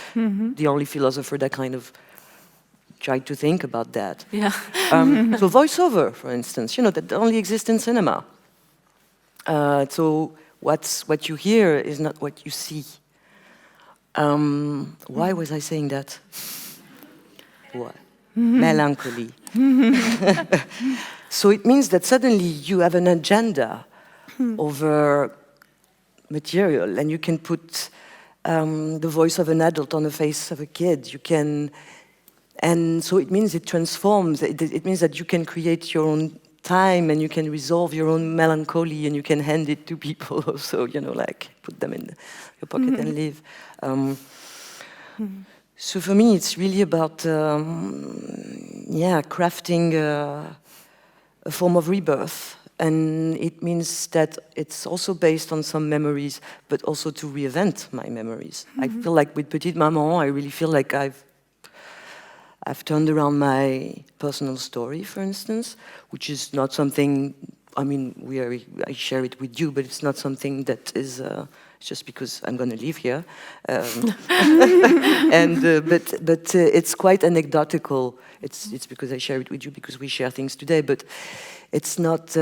the only philosopher that kind of tried to think about that. Yeah. So voiceover, for instance, you know, that only exists in cinema. So what you hear is not what you see. Why was I saying that? What? Melancholy. So it means that suddenly you have an agenda over material, and you can put the voice of an adult on the face of a kid. You can, and so it means it transforms. It means that you can create your own time, and you can resolve your own melancholy, and you can hand it to people also, you know, like put them in your pocket and leave. So for me, it's really about, crafting a form of rebirth. And it means that it's also based on some memories, but also to reinvent my memories. I feel like with Petite Maman, I really feel like I've turned around my personal story, for instance, which is not something, I mean, I share it with you, but it's not something that is just because I'm going to live here. And but it's quite anecdotal. It's because I share it with you, because we share things today, but it's not,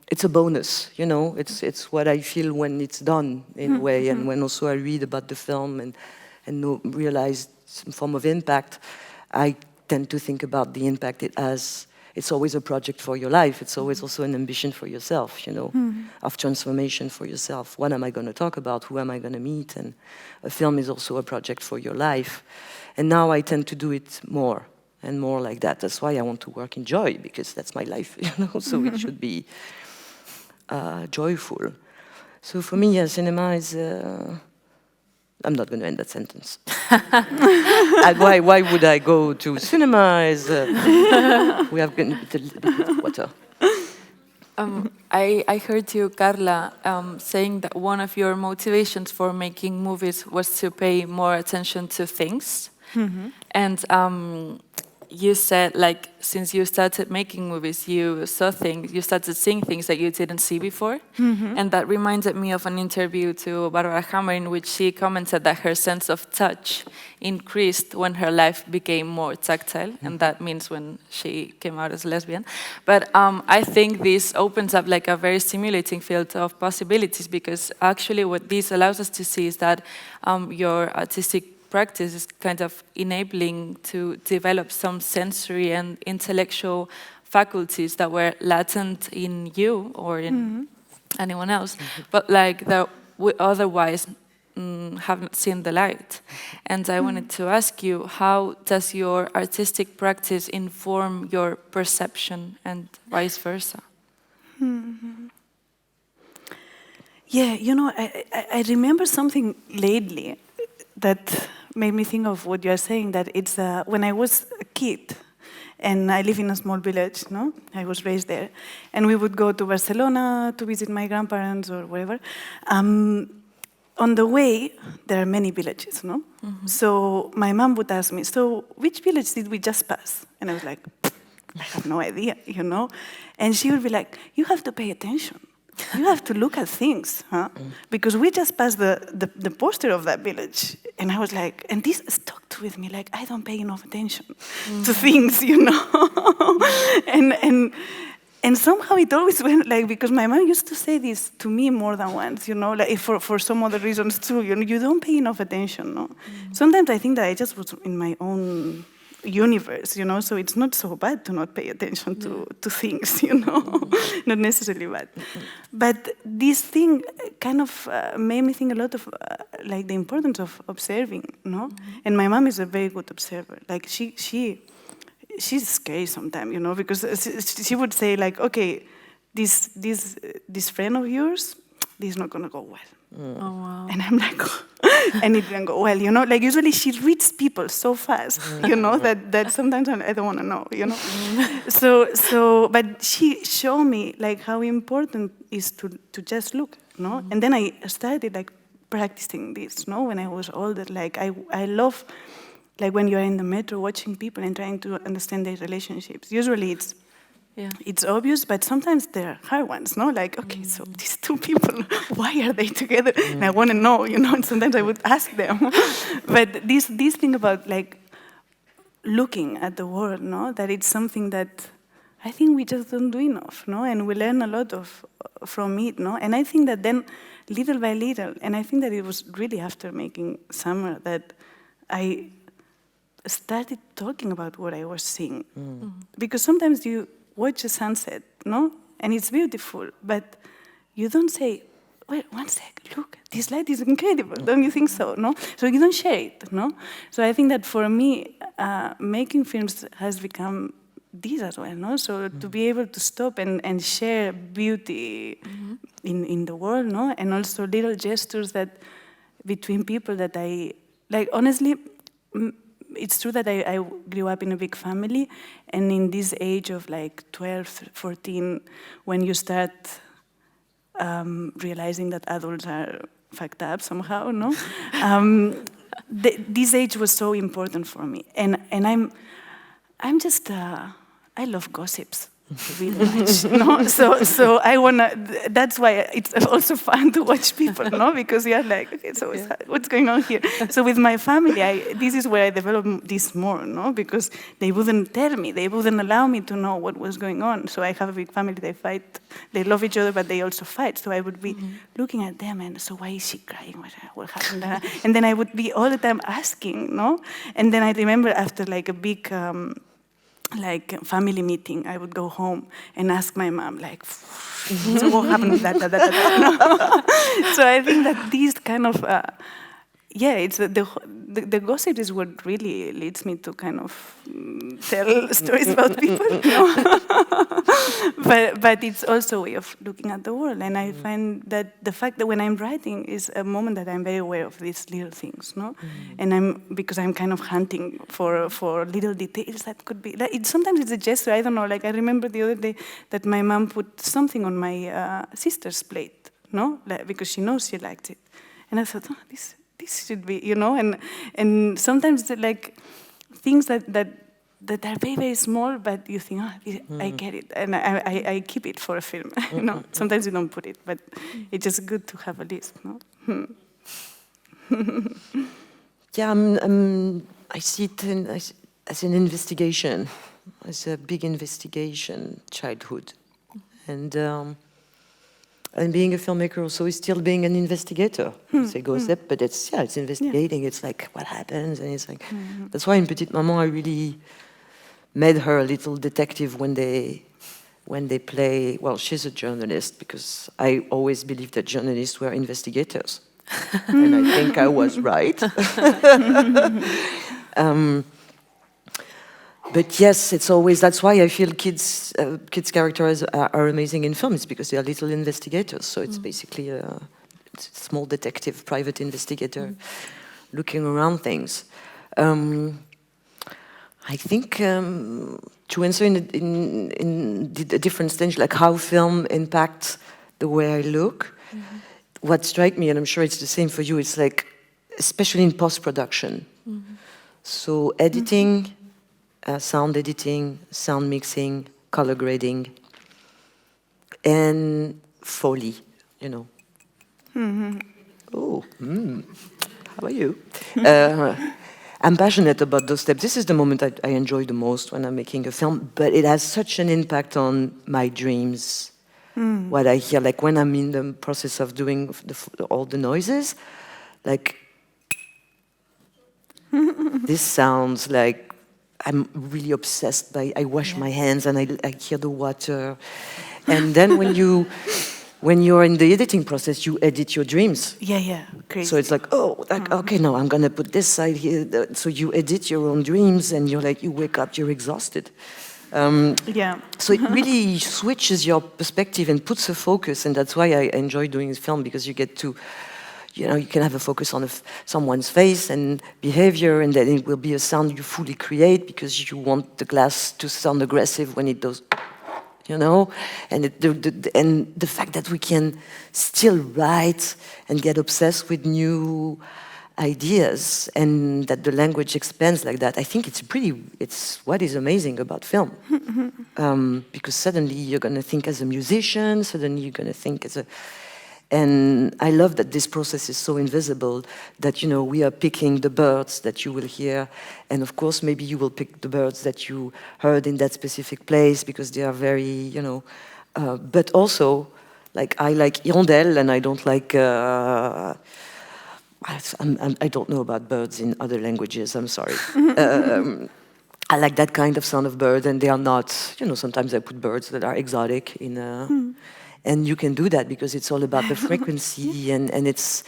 it's a bonus, you know, it's what I feel when it's done, in a way, and when also I read about the film and realize some form of impact, I tend to think about the impact it has. It's always a project for your life. It's always also an ambition for yourself, you know, of transformation for yourself. What am I going to talk about? Who am I going to meet? And a film is also a project for your life. And now I tend to do it more and more like that. That's why I want to work in joy, because that's my life, you know, so it should be joyful. So for me, cinema is... I'm not going to end that sentence. Why would I go to cinema? We have gotten a little bit of water. I heard you, Carla, saying that one of your motivations for making movies was to pay more attention to things. And you said, like, since you started making movies, you started seeing things that you didn't see before. And that reminded me of an interview to Barbara Hammer in which she commented that her sense of touch increased when her life became more tactile, and that means when she came out as lesbian. But I think this opens up like a very stimulating field of possibilities, because actually what this allows us to see is that your artistic practice is kind of enabling to develop some sensory and intellectual faculties that were latent in you or in anyone else, but like that we otherwise haven't seen the light. And I wanted to ask you, how does your artistic practice inform your perception and vice versa? Yeah, you know, I remember something lately that made me think of what you're saying, that it's when I was a kid, and I live in a small village, no? I was raised there, and we would go to Barcelona to visit my grandparents or wherever. On the way, there are many villages, no? So my mom would ask me, so which village did we just pass? And I was like, I have no idea, you know? And she would be like, you have to pay attention. You have to look at things, huh? Because we just passed the poster of that village. And I was like, and this stuck with me, like, I don't pay enough attention to things, you know? and somehow it always went like, because my mom used to say this to me more than once, you know, like for some other reasons too, you know, you don't pay enough attention, no? Sometimes I think that I just was in my own universe, you know, so it's not so bad to not pay attention to things, you know, not necessarily bad. But this thing kind of made me think a lot of like the importance of observing, no? And my mom is a very good observer. Like she's scary sometimes, you know, because she would say like, okay, this friend of yours, this is not gonna go well. Oh, wow. And I'm like, and it didn't go well, you know? Like usually she reads people so fast, you know, that sometimes I don't want to know, you know? So, but she showed me like how important is to just look, no? And then I started like practicing this, no? When I was older, like I love, like when you're in the metro watching people and trying to understand their relationships. Usually it's obvious, but sometimes they're hard ones, no? Like, okay, so these two people, why are they together? And I want to know, you know, and sometimes I would ask them. But this thing about, like, looking at the world, no? That it's something that I think we just don't do enough, no? And we learn a lot from it, no? And I think that then, little by little, and I think that it was really after making Summer that I started talking about what I was seeing. Because sometimes you watch a sunset, no? And it's beautiful, but you don't say, wait, one sec, look, this light is incredible, don't you think so, no? So you don't share it, no? So I think that for me, making films has become this as well, no? So to be able to stop and share beauty in the world, no? And also little gestures that between people that I, like, honestly, it's true that I grew up in a big family, and in this age of like 12, 14, when you start realizing that adults are fucked up somehow, no? This age was so important for me, and I'm just I love gossips really much, no? So I wanna. That's why it's also fun to watch people, no? Because you're like, okay, so what's going on here? So with my family, this is where I developed this more, no? Because they wouldn't tell me, they wouldn't allow me to know what was going on. So I have a big family. They fight, they love each other, but they also fight. So I would be looking at them, and so why is she crying? What happened? And then I would be all the time asking, no? And then I remember after like a big. Like family meeting, I would go home and ask my mom, like, so what happened with that? So I think that these kind of, it's the gossip is what really leads me to kind of tell stories about people, you know? but it's also a way of looking at the world, and I find that the fact that when I'm writing is a moment that I'm very aware of these little things, no? And because I'm kind of hunting for little details that could be, like, sometimes it's a gesture, I don't know, like I remember the other day that my mom put something on my sister's plate, no? Like, because she knows she liked it. And I thought, this should be, you know, and sometimes like things that that are very, very small, but you think, oh, I get it, and I keep it for a film. Sometimes you don't put it, but it's just good to have a list, no? Yeah, I see it as an investigation, as a big investigation, childhood. And being a filmmaker also is still being an investigator. It's a concept, but it's investigating. Yeah. It's like, what happens? And it's like, that's why in Petite Maman, I really made her a little detective when they play, well, she's a journalist, because I always believed that journalists were investigators. And I think I was right. But yes, it's always, that's why I feel kids characters are amazing in films, because they are little investigators. So it's basically a small detective, private investigator looking around things. I think to answer in a different stage, like how film impacts the way I look, what strikes me, and I'm sure it's the same for you, it's like, especially in post-production. So editing, sound editing, sound mixing, color grading, and Foley, you know. Oh, how are you? I'm passionate about those steps. This is the moment I enjoy the most when I'm making a film, but it has such an impact on my dreams. What I hear, like when I'm in the process of doing all the noises, like, this sounds like I'm really obsessed by, I wash my hands and I hear the water. And then when you're in the editing process, you edit your dreams. Yeah, crazy. So it's like, okay, now I'm gonna put this side here. So you edit your own dreams and you're like, you wake up, you're exhausted. So it really switches your perspective and puts a focus, and that's why I enjoy doing this film, because you get to, you can have a focus on someone's face and behavior, and then it will be a sound you fully create because you want the glass to sound aggressive when it does, and the fact that we can still write and get obsessed with new ideas, and that the language expands like that. I think it's what is amazing about film. Because suddenly you're going to think as a musician, suddenly you're going to think as a... And I love that this process is so invisible, that, we are picking the birds that you will hear, and of course maybe you will pick the birds that you heard in that specific place, because they are very, but also, like, I like hirondelle, and I don't like... I don't know about birds in other languages, I'm sorry. I like that kind of sound of bird, and they are not, sometimes I put birds that are exotic in and you can do that because it's all about the frequency and this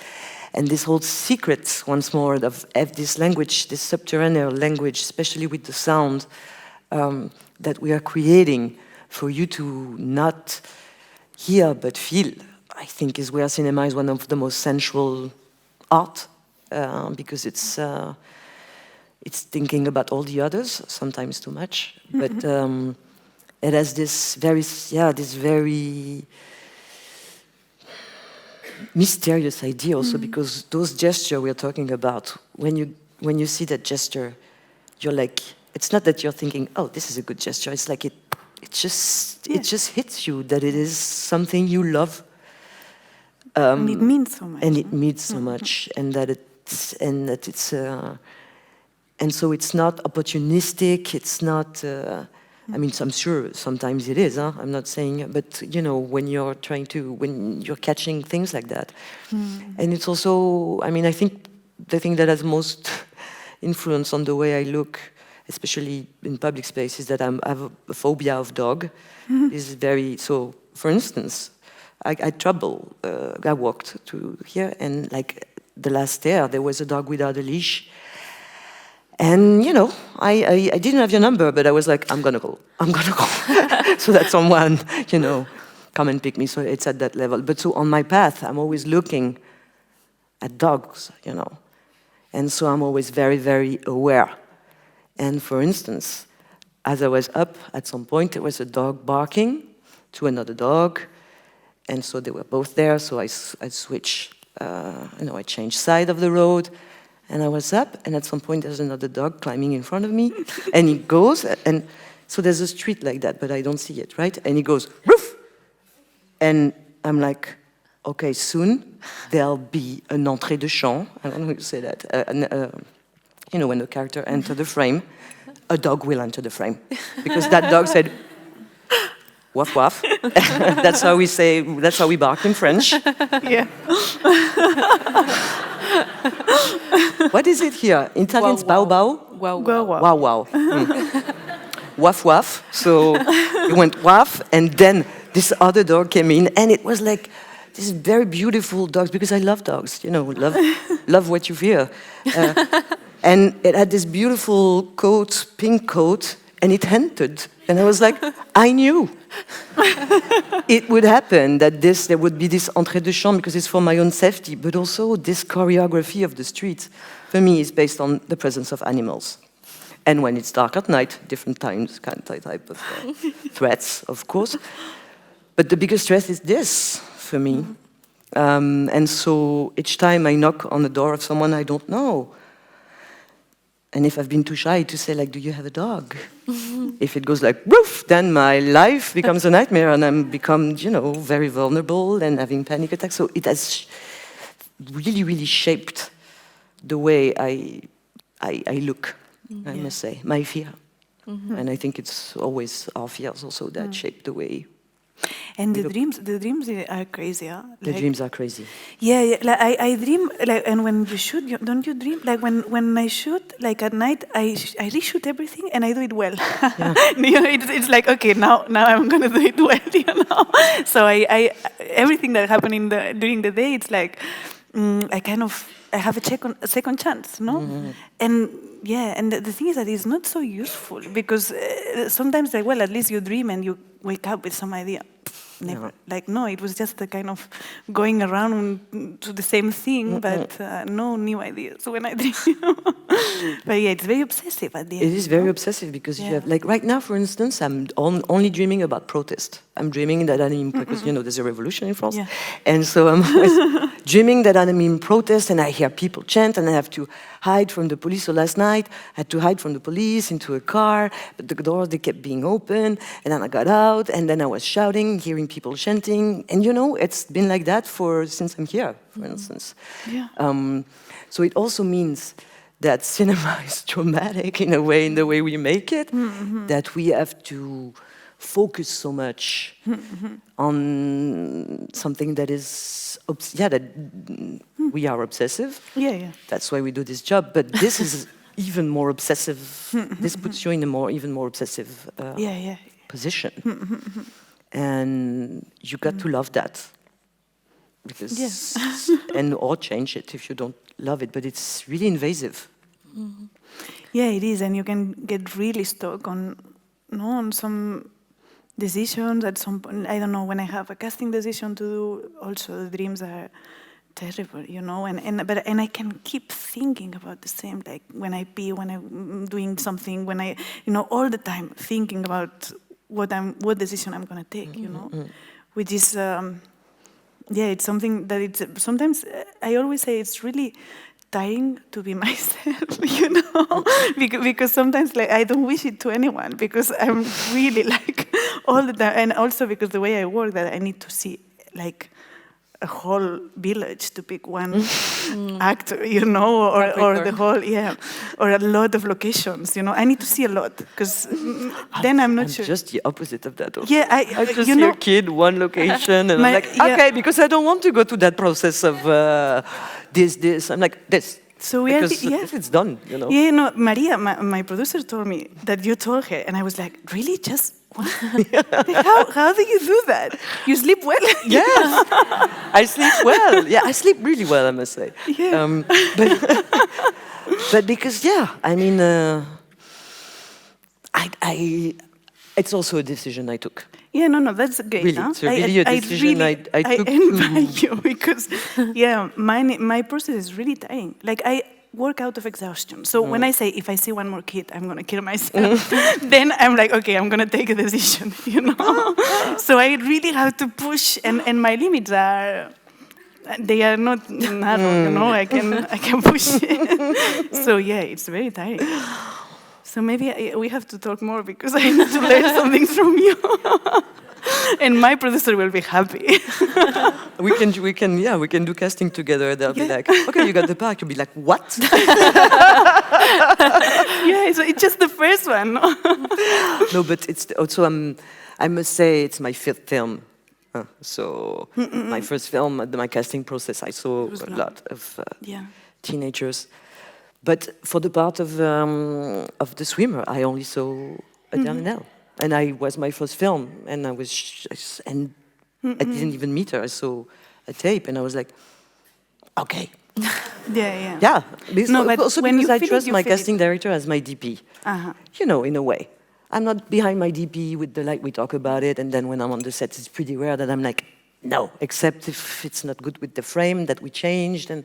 whole secret, once more, of this language, this subterranean language, especially with the sound that we are creating for you to not hear but feel, I think is where cinema is one of the most sensual art, because it's thinking about all the others, sometimes too much, but it has this very mysterious idea also, because those gestures we're talking about, when you see that gesture, you're like, it's not that you're thinking, oh, this is a good gesture, it's like it just hits you that it is something you love. And it means so much. And it means so much, and so it's not opportunistic. It's not. I'm sure sometimes it is. I'm not saying, but when you're catching things like that, and it's also. I think the thing that has most influence on the way I look, especially in public space, is that I have a phobia of dog. Is very so. For instance, I walked to here, and like the last year, there was a dog without a leash. And, I didn't have your number, but I was like, I'm gonna go. So that someone, come and pick me. So it's at that level. But so on my path, I'm always looking at dogs, And so I'm always very, very aware. And for instance, as I was up, at some point, there was a dog barking to another dog. And so they were both there, so I switched, I changed side of the road, And I was up, and at some point there's another dog climbing in front of me, and he goes, and so there's a street like that, but I don't see it, right? And he goes, roof! And I'm like, okay, soon there'll be an entrée de champ, I don't know how you say that, you know, when the character enters the frame, a dog will enter the frame. Because that dog said, woof woof. That's how we say, that's how we bark in French. Yeah. What is it here? In Italian, it's bow bow? Wow, Wow, wow. wow. Wow, wow. Woof woof. So it went woof, and then this other dog came in, and it was like this very beautiful dogs, because I love dogs, you know, love what you hear. And it had this beautiful coat, pink coat, and it entered. And I was like, I knew it would happen, that there would be this entrée de champ, because it's for my own safety, but also this choreography of the street, for me, is based on the presence of animals. And when it's dark at night, different times, kind of type of threats, of course. But the biggest threat is this, for me. And so each time I knock on the door of someone I don't know, and if I've been too shy to say, like, do you have a dog? If it goes like, woof, then my life becomes a nightmare, and I'm become, you know, very vulnerable and having panic attacks. So it has really, really shaped the way I look, I must say, my fear. And I think it's always our fears also that shape the way. And the dreams are crazy, huh? The dreams are crazy. Yeah, yeah. Like I dream, like, and when you shoot, don't you dream? Like when I shoot, like at night, I reshoot everything and I do it well. Yeah. You know, it's like, okay, now I'm gonna do it well, you know. So I everything that happened during the day, it's like I have a second chance, no? And yeah, and the thing is that it's not so useful, because sometimes, like, well, at least you dream and you wake up with some idea. Never. Like, no, it was just the kind of going around to the same thing, but no new ideas when I dream. But yeah, it's very obsessive at the end. It is very obsessive, because you have, like, right now, for instance, I'm only dreaming about protest. I'm dreaming that I'm in, because, you know, there's a revolution in France. Yeah. And so I'm always dreaming that I'm in protest, and I hear people chant, and I have to hide from the police. So last night, I had to hide from the police into a car, but the doors, they kept being open, and then I got out, and then I was shouting, hearing people chanting. And, you know, it's been like that since I'm here, for instance. Yeah. So it also means that cinema is traumatic in a way, in the way we make it, that we have to focus so much on something that is, that we are obsessive. Yeah, yeah. That's why we do this job. But this is even more obsessive. This puts you in a even more obsessive position. And you got to love that. Because or change it if you don't love it, but it's really invasive. Yeah, it is, and you can get really stuck on some decisions at some point. I don't know, when I have a casting decision to do, also the dreams are terrible, you know, and I can keep thinking about the same, like when I pee, when I'm doing something, when I, you know, all the time thinking about what decision I'm gonna take, you know, which is. It's something that it's sometimes I always say it's really tiring to be myself, you know, because sometimes, like, I don't wish it to anyone, because I'm really, like, all the time, and also because the way I work, that I need to see, like, a whole village to pick one actor, you know, or the whole, or a lot of locations, you know. I need to see a lot, because then I'm not sure. Just the opposite of that. Also. Yeah, I just see a kid, one location, and I'm like, okay, because I don't want to go to that process of this. I'm like, this. So if it's done, you know. Yeah, no, Maria, my producer, told me that you told her, and I was like, really, just. How do you do that? You sleep well? Yes, I sleep well. Yeah, I sleep really well, I must say. Yeah. But because, I mean, it's also a decision I took. Yeah, no, that's great. Really, it's really a decision I took. I envy you, because, my process is really tiring. Like, I work out of exhaustion. So when I say, if I see one more kid, I'm going to kill myself, then I'm like, okay, I'm going to take a decision, you know? So I really have to push, and my limits are they are not narrow, I can push it. So yeah, it's very tiring. So maybe we have to talk more because I need to learn something from you. And my producer will be happy. we can do casting together. They'll be like, okay, you got the part. You'll be like, what? Yeah, so it's just the first one. No, but it's also, I must say, it's my fifth film. So my first film, my casting process, I saw a lot of teenagers. But for the part of the swimmer, I only saw a terminal. And I was my first film, and I didn't even meet her. I saw a tape, and I was like, okay. Yeah. Also because I trust my casting director as my DP. You know, in a way. I'm not behind my DP with the like we talk about it, and then when I'm on the set, it's pretty rare that I'm like, no, except if it's not good with the frame that we changed. And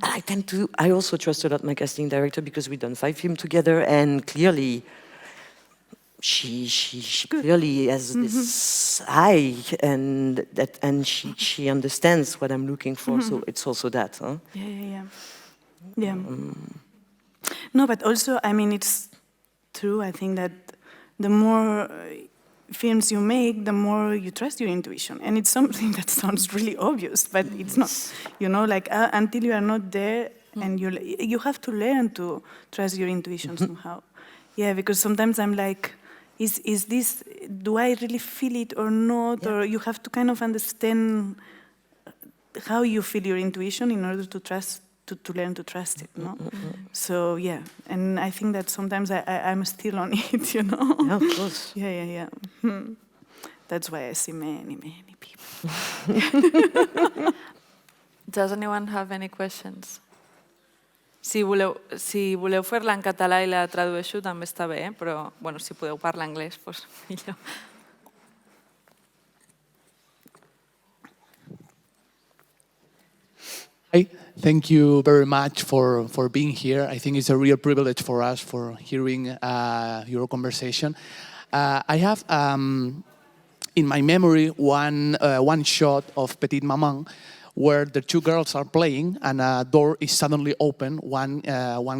I also trust a lot my casting director because we've done 5 films together, and clearly, she clearly has this eye, and she understands what I'm looking for. So it's also that, huh? Yeah. No, but also, I mean, it's true. I think that the more films you make, the more you trust your intuition, and it's something that sounds really obvious, but it's not. You know, like until you are not there, and you have to learn to trust your intuition somehow. Yeah, because sometimes I'm like, is this, do I really feel it or not? Or you have to kind of understand how you feel your intuition in order to trust, to learn to trust it, no? So yeah, and I think that sometimes I'm still on it, you know? Yeah, of course. Yeah. That's why I see many people. Does anyone have any questions? Si voleu fer-la en català i la tradueixo també està bé, però bueno, si podeu parlar anglès, doncs millor. Hi, thank you very much for being here. I think it's a real privilege for us for hearing your conversation. I have in my memory one shot of Petite Maman where the 2 girls are playing and a door is suddenly open. One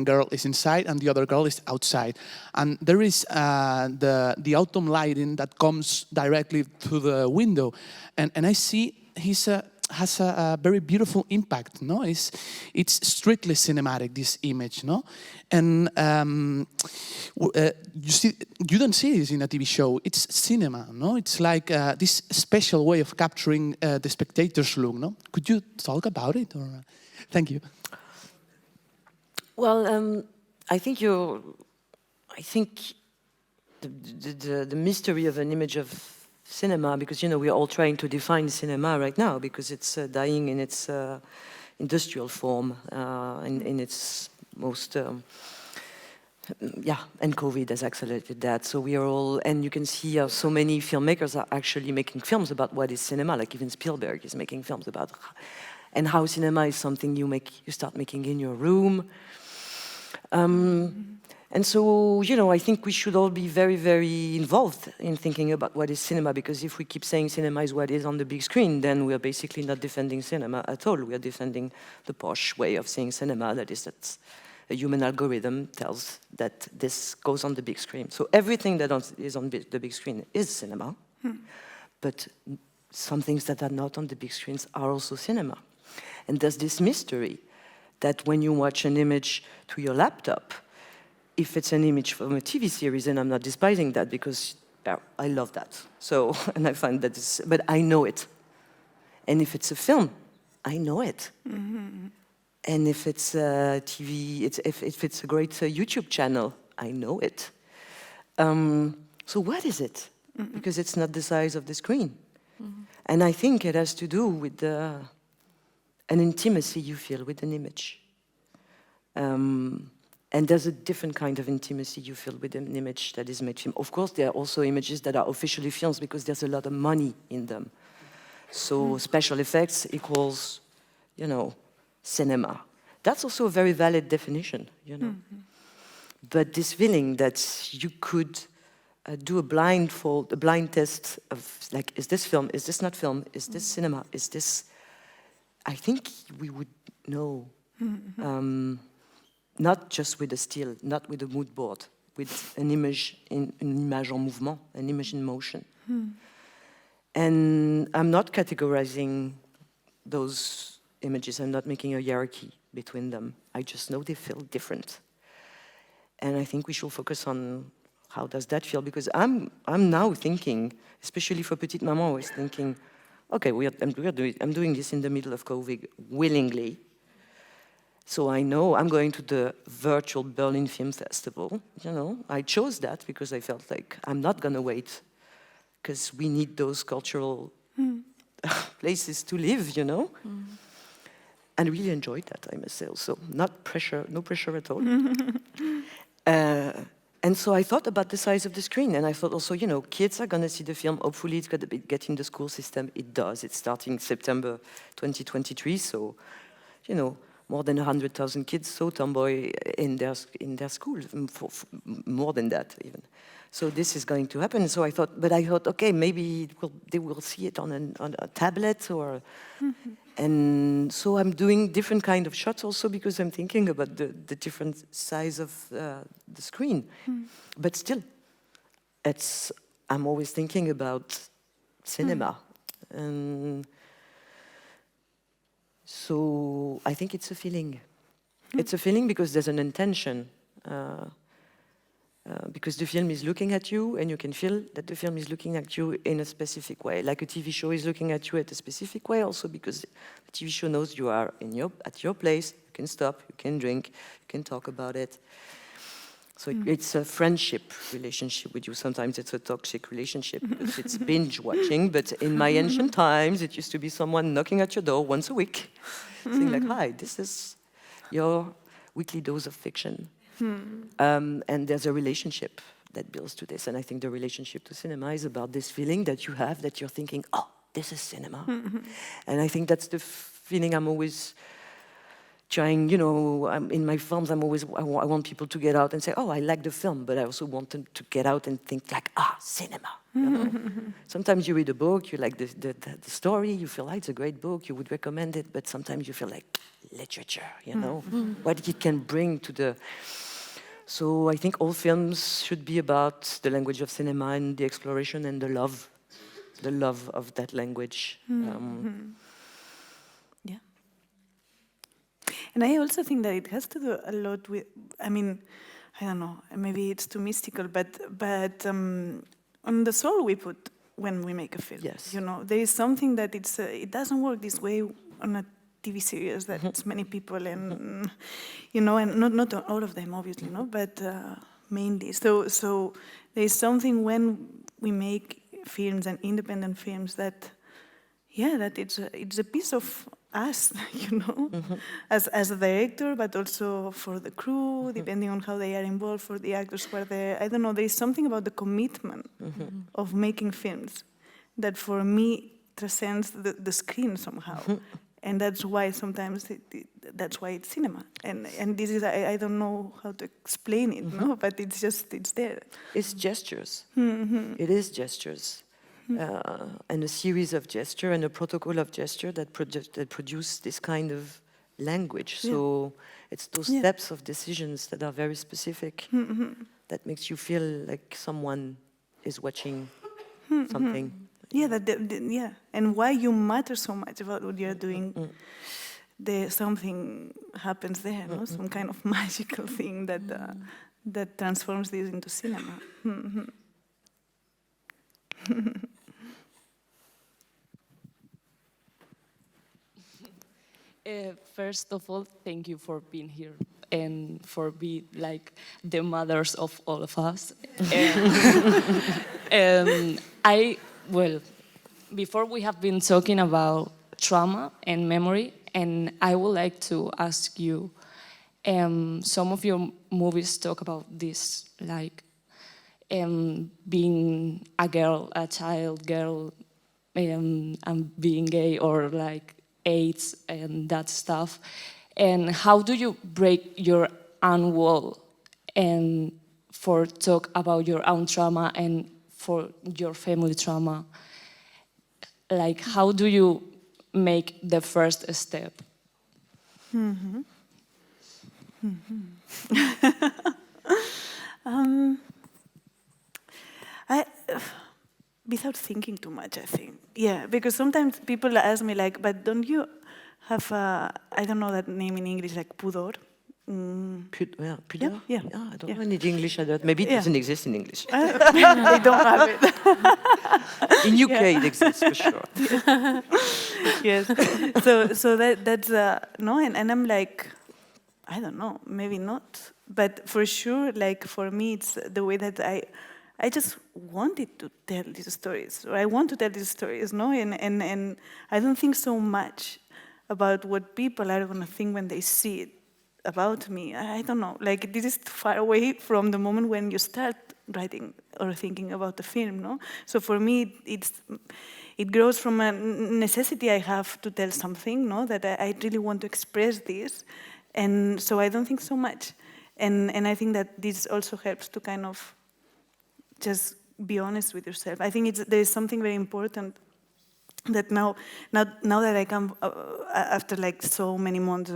girl is inside and the other girl is outside. And there is the autumn lighting that comes directly through the window. And I see has a very beautiful impact, no? It's strictly cinematic, this image, no? And you don't see this in a TV show. It's cinema, no? It's like this special way of capturing the spectator's look, no? Could you talk about it? Or thank you. Well, I think the mystery of an image of cinema, because we're all trying to define cinema right now because it's dying in its industrial form, in its most and COVID has accelerated that. So we are all, and you can see how so many filmmakers are actually making films about what is cinema. Like even Spielberg is making films about, and how cinema is something you start making in your room. And so, I think we should all be very, very involved in thinking about what is cinema, because if we keep saying cinema is what is on the big screen, then we are basically not defending cinema at all. We are defending the posh way of seeing cinema, that is that a human algorithm tells that this goes on the big screen. So everything that is on the big screen is cinema, but some things that are not on the big screens are also cinema. And there's this mystery that when you watch an image to your laptop, if it's an image from a TV series, and I'm not despising that because I love that. So, and I find that but I know it. And if it's a film, I know it. And if it's a TV, if it's a great YouTube channel, I know it. So what is it? Because it's not the size of the screen. And I think it has to do with an intimacy you feel with an image. And there's a different kind of intimacy you feel with an image that is made film. Of course, there are also images that are officially films because there's a lot of money in them. So special effects equals, cinema. That's also a very valid definition, But this feeling that you could do a blind test of, like, is this film, is this not film, is this cinema, is this I think we would know, not just with a still, not with a mood board, with an image en mouvement, an image in motion. And I'm not categorizing those images. I'm not making a hierarchy between them. I just know they feel different. And I think we should focus on how does that feel, because I'm now thinking, especially for Petite Maman, I was thinking, okay, I'm doing this in the middle of COVID willingly. So I know I'm going to the virtual Berlin Film Festival. You know, I chose that because I felt like I'm not going to wait, because we need those cultural places to live, you know. And really enjoyed that, I must say. Also, not pressure, no pressure at all. And so I thought about the size of the screen, and I thought also, you know, kids are going to see the film. Hopefully, it's going to get in the school system. It does. It's starting September 2023, so, you know, more than 100,000 kids saw Tomboy in their school, more than that even. So this is going to happen. So I thought, okay, maybe they will see it on a tablet or. And so I'm doing different kind of shots also because I'm thinking about the different size of the screen. But still, I'm always thinking about cinema. And so I think it's a feeling. It's a feeling because there's an intention. Because the film is looking at you, and you can feel that the film is looking at you in a specific way, like a TV show is looking at you at a specific way. Also, because the TV show knows you are at your place. You can stop, you can drink, you can talk about it. So it's a friendship relationship with you. Sometimes it's a toxic relationship because it's binge watching. But in my ancient times, it used to be someone knocking at your door once a week, saying like, "Hi, this is your weekly dose of fiction." And there's a relationship that builds to this. And I think the relationship to cinema is about this feeling that you have, that you're thinking, oh, this is cinema. And I think that's the feeling I'm always trying, you know, in my films, I want people to get out and say, oh, I like the film, but I also want them to get out and think like, cinema. You know? Sometimes you read a book, you like the story, you feel like it's a great book, you would recommend it, but sometimes you feel like literature, you know, what it can bring to the... So I think all films should be about the language of cinema and the exploration and the love of that language. Yeah. And I also think that it has to do a lot with, I mean, I don't know, maybe it's too mystical, but on the soul we put when we make a film. Yes. You know, there is something that it doesn't work this way on a TV series that it's many people and, you know, and not all of them, obviously, no, but mainly. So there is something when we make films and independent films that, yeah, that it's a piece of us, you know, as a director, but also for the crew, depending on how they are involved, for the actors who are there. I don't know, there is something about the commitment of making films that for me transcends the screen somehow. And that's why sometimes that's why it's cinema. And this is, I don't know how to explain it, no? But it's there. It's gestures. It is gestures. And a series of gesture and a protocol of gesture that produce this kind of language. So it's those steps of decisions that are very specific that makes you feel like someone is watching something. Yeah, and why you matter so much about what you're doing. Something happens there, no? Some kind of magical thing that transforms this into cinema. First of all, thank you for being here and for being like the mothers of all of us. Well, before we have been talking about trauma and memory, and I would like to ask you, some of your movies talk about this, like being a girl, a child girl, and being gay, or like AIDS and that stuff. And how do you break your own wall and for talk about your own trauma and for your family trauma? Like, how do you make the first step? Without thinking too much, I think. Yeah, because sometimes people ask me like, but don't you have I don't know that name in English, like pudor? Pudor? Yeah. I don't know any English at that. Maybe it doesn't exist in English. They don't have it. In UK it exists for sure. Yes. So that's no, and I'm like, I don't know, maybe not, but for sure, like for me, it's the way that I just wanted to tell these stories, or I want to tell these stories, no, and I don't think so much about what people are gonna think when they see it about me. I don't know, like this is far away from the moment when you start writing or thinking about the film, no? So for me, it grows from a necessity I have to tell something, no? That I really want to express this, and so I don't think so much, and I think that this also helps to kind of just be honest with yourself. I think there is something very important that now that I come after like so many months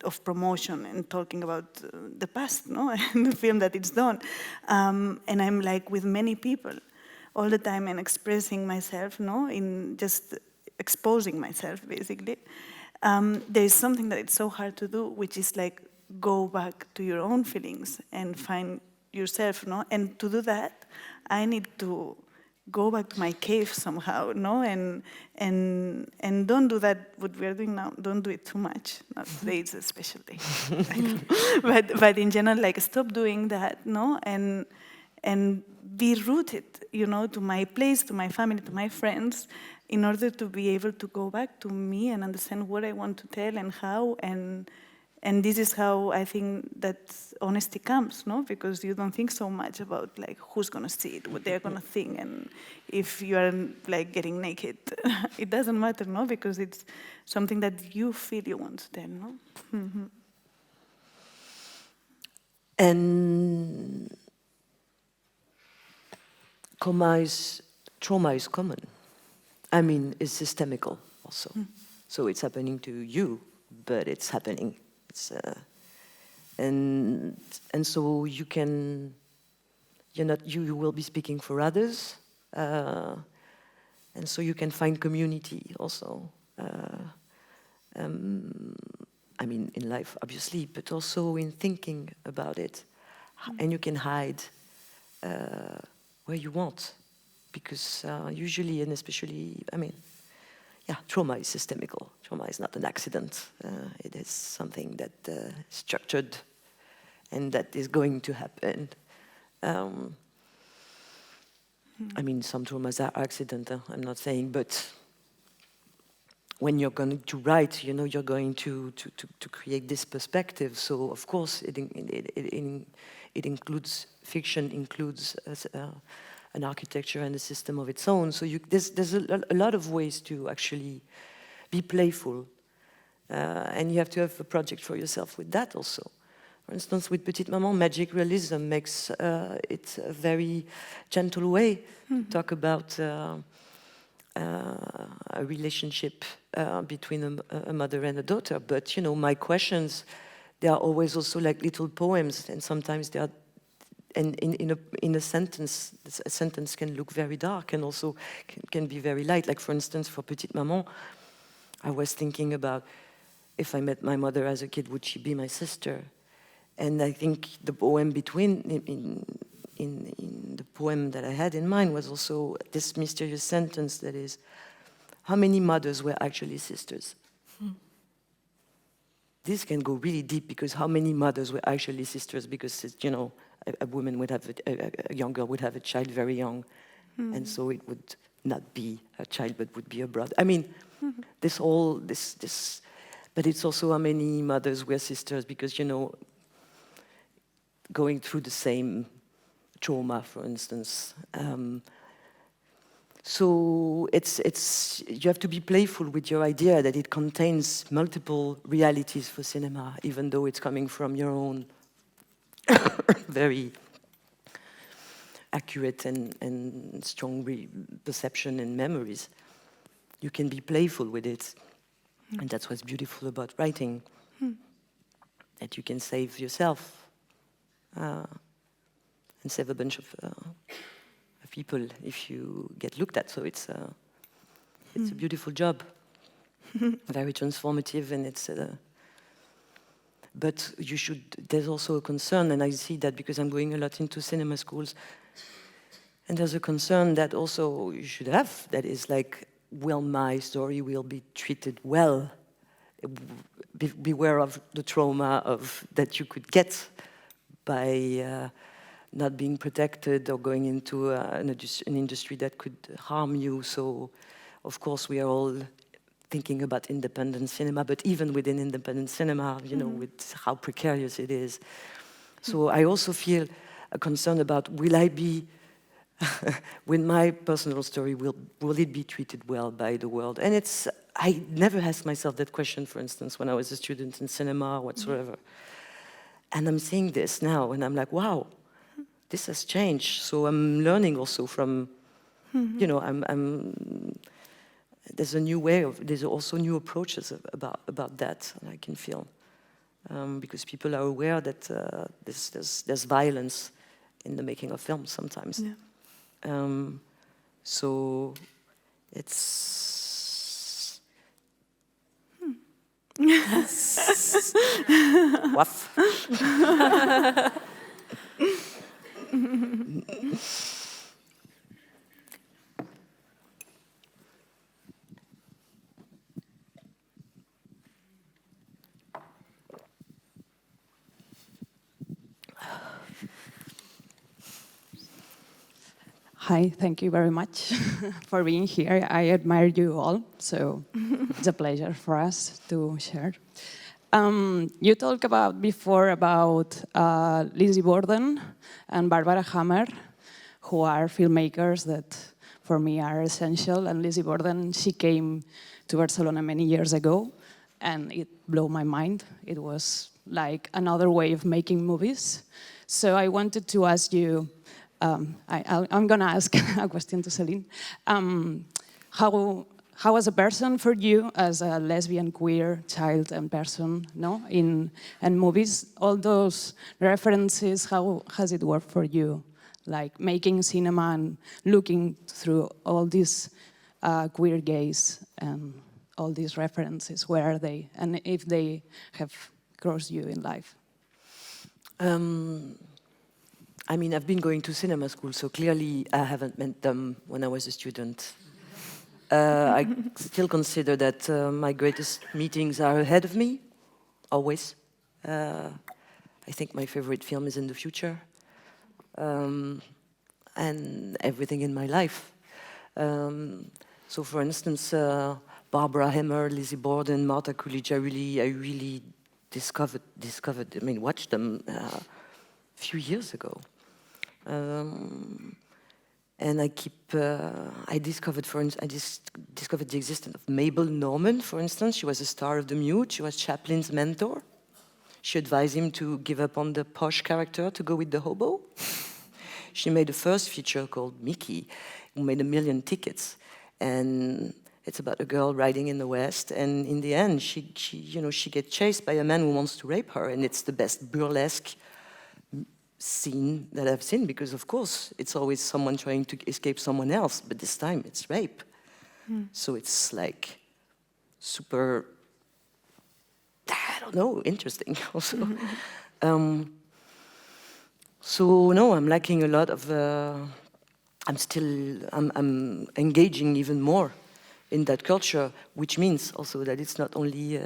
of promotion and talking about the past, no, and the film that it's done, and I'm like with many people all the time and expressing myself, no, in just exposing myself basically. There is something that it's so hard to do, which is like go back to your own feelings and find yourself, no, and to do that, I need to go back to my cave somehow, no, and don't do that. What we are doing now, don't do it too much. Not today, it's a special day, but in general, like stop doing that, no, and be rooted, you know, to my place, to my family, to my friends, in order to be able to go back to me and understand what I want to tell and how, and this is how I think that honesty comes, no? Because you don't think so much about like who's gonna see it, what they're gonna think, and if you are like getting naked, it doesn't matter, no? Because it's something that you feel you want to tell, no? Mm-hmm. And trauma is common. I mean, it's systemical also. So it's happening to you, but it's happening. And so you will be speaking for others, and so you can find community also. I mean, in life, obviously, but also in thinking about it. And you can hide where you want, because usually, and especially, I mean, yeah, trauma is systemical. Trauma is not an accident. It is something that is structured and that is going to happen. I mean, some traumas are accidental, I'm not saying, but when you're going to write, you know, you're going to create this perspective. So, of course, it includes, fiction includes an architecture and a system of its own. So there's a lot of ways to actually be playful. And you have to have a project for yourself with that also. For instance, with Petite Maman, magic realism makes it a very gentle way to talk about a relationship between a mother and a daughter. But, you know, my questions, they are always also like little poems, and sometimes they are. And in a sentence can look very dark and also can be very light. Like, for instance, for Petite Maman, I was thinking about if I met my mother as a kid, would she be my sister? And I think the poem in the poem that I had in mind was also this mysterious sentence that is, how many mothers were actually sisters? This can go really deep, because how many mothers were actually sisters? Because, you know, a woman would have a young girl would have a child very young, and so it would not be a child, but would be a brother. I mean, this, but it's also how many mothers were sisters, because, you know, going through the same trauma, for instance. So you have to be playful with your idea that it contains multiple realities for cinema, even though it's coming from your own very accurate and strong perception and memories. you can be playful with it. And that's what's beautiful about writing, that you can save yourself and save a bunch of people if you get looked at. So it's a beautiful job, very transformative, and it's. But you should. There's also a concern, and I see that because I'm going a lot into cinema schools. And there's a concern that also you should have. That is like, will my story will be treated well? Beware of the trauma that you could get by not being protected or going into an industry that could harm you. So, of course, we are all thinking about independent cinema, but even within independent cinema, you know, with how precarious it is. So I also feel a concern about, will I be, with my personal story, will it be treated well by the world? And I never asked myself that question, for instance, when I was a student in cinema or whatsoever. And I'm seeing this now, and I'm like, wow, this has changed. So I'm learning also from, you know, there's a new way there's also new approaches about that, I can feel. Because people are aware that there's violence in the making of films sometimes. Yeah. So it's... Woof. Hi, thank you very much for being here. I admire you all, so it's a pleasure for us to share. You talked before about Lizzie Borden and Barbara Hammer, who are filmmakers that for me are essential. And Lizzie Borden, she came to Barcelona many years ago, and it blew my mind. It was like another way of making movies. So I wanted to ask you, I'm going to ask a question to Céline. How as a person for you, as a lesbian, queer child and person, no, in movies, all those references, how has it worked for you? Like making cinema and looking through all these queer gaze and all these references, where are they? And if they have crossed you in life? I mean, I've been going to cinema school, so clearly I haven't met them when I was a student. I still consider that my greatest meetings are ahead of me, always. I think my favorite film is in the future, and everything in my life. So, for instance, Barbara Hammer, Lizzie Borden, Marta Coolidge, I really discovered, watched them a few years ago. And I discovered the existence of Mabel Normand, for instance. She was a star of The Mute. She was Chaplin's mentor. She advised him to give up on the posh character to go with the hobo. She made a first feature called Mickey, who made 1 million tickets. And it's about a girl riding in the West, and in the end, she gets chased by a man who wants to rape her, and it's the best burlesque scene that I've seen, because of course it's always someone trying to escape someone else, but this time it's rape. So it's like super, I don't know, interesting also. So no, I'm lacking a lot of, I'm engaging even more in that culture, which means also that it's not only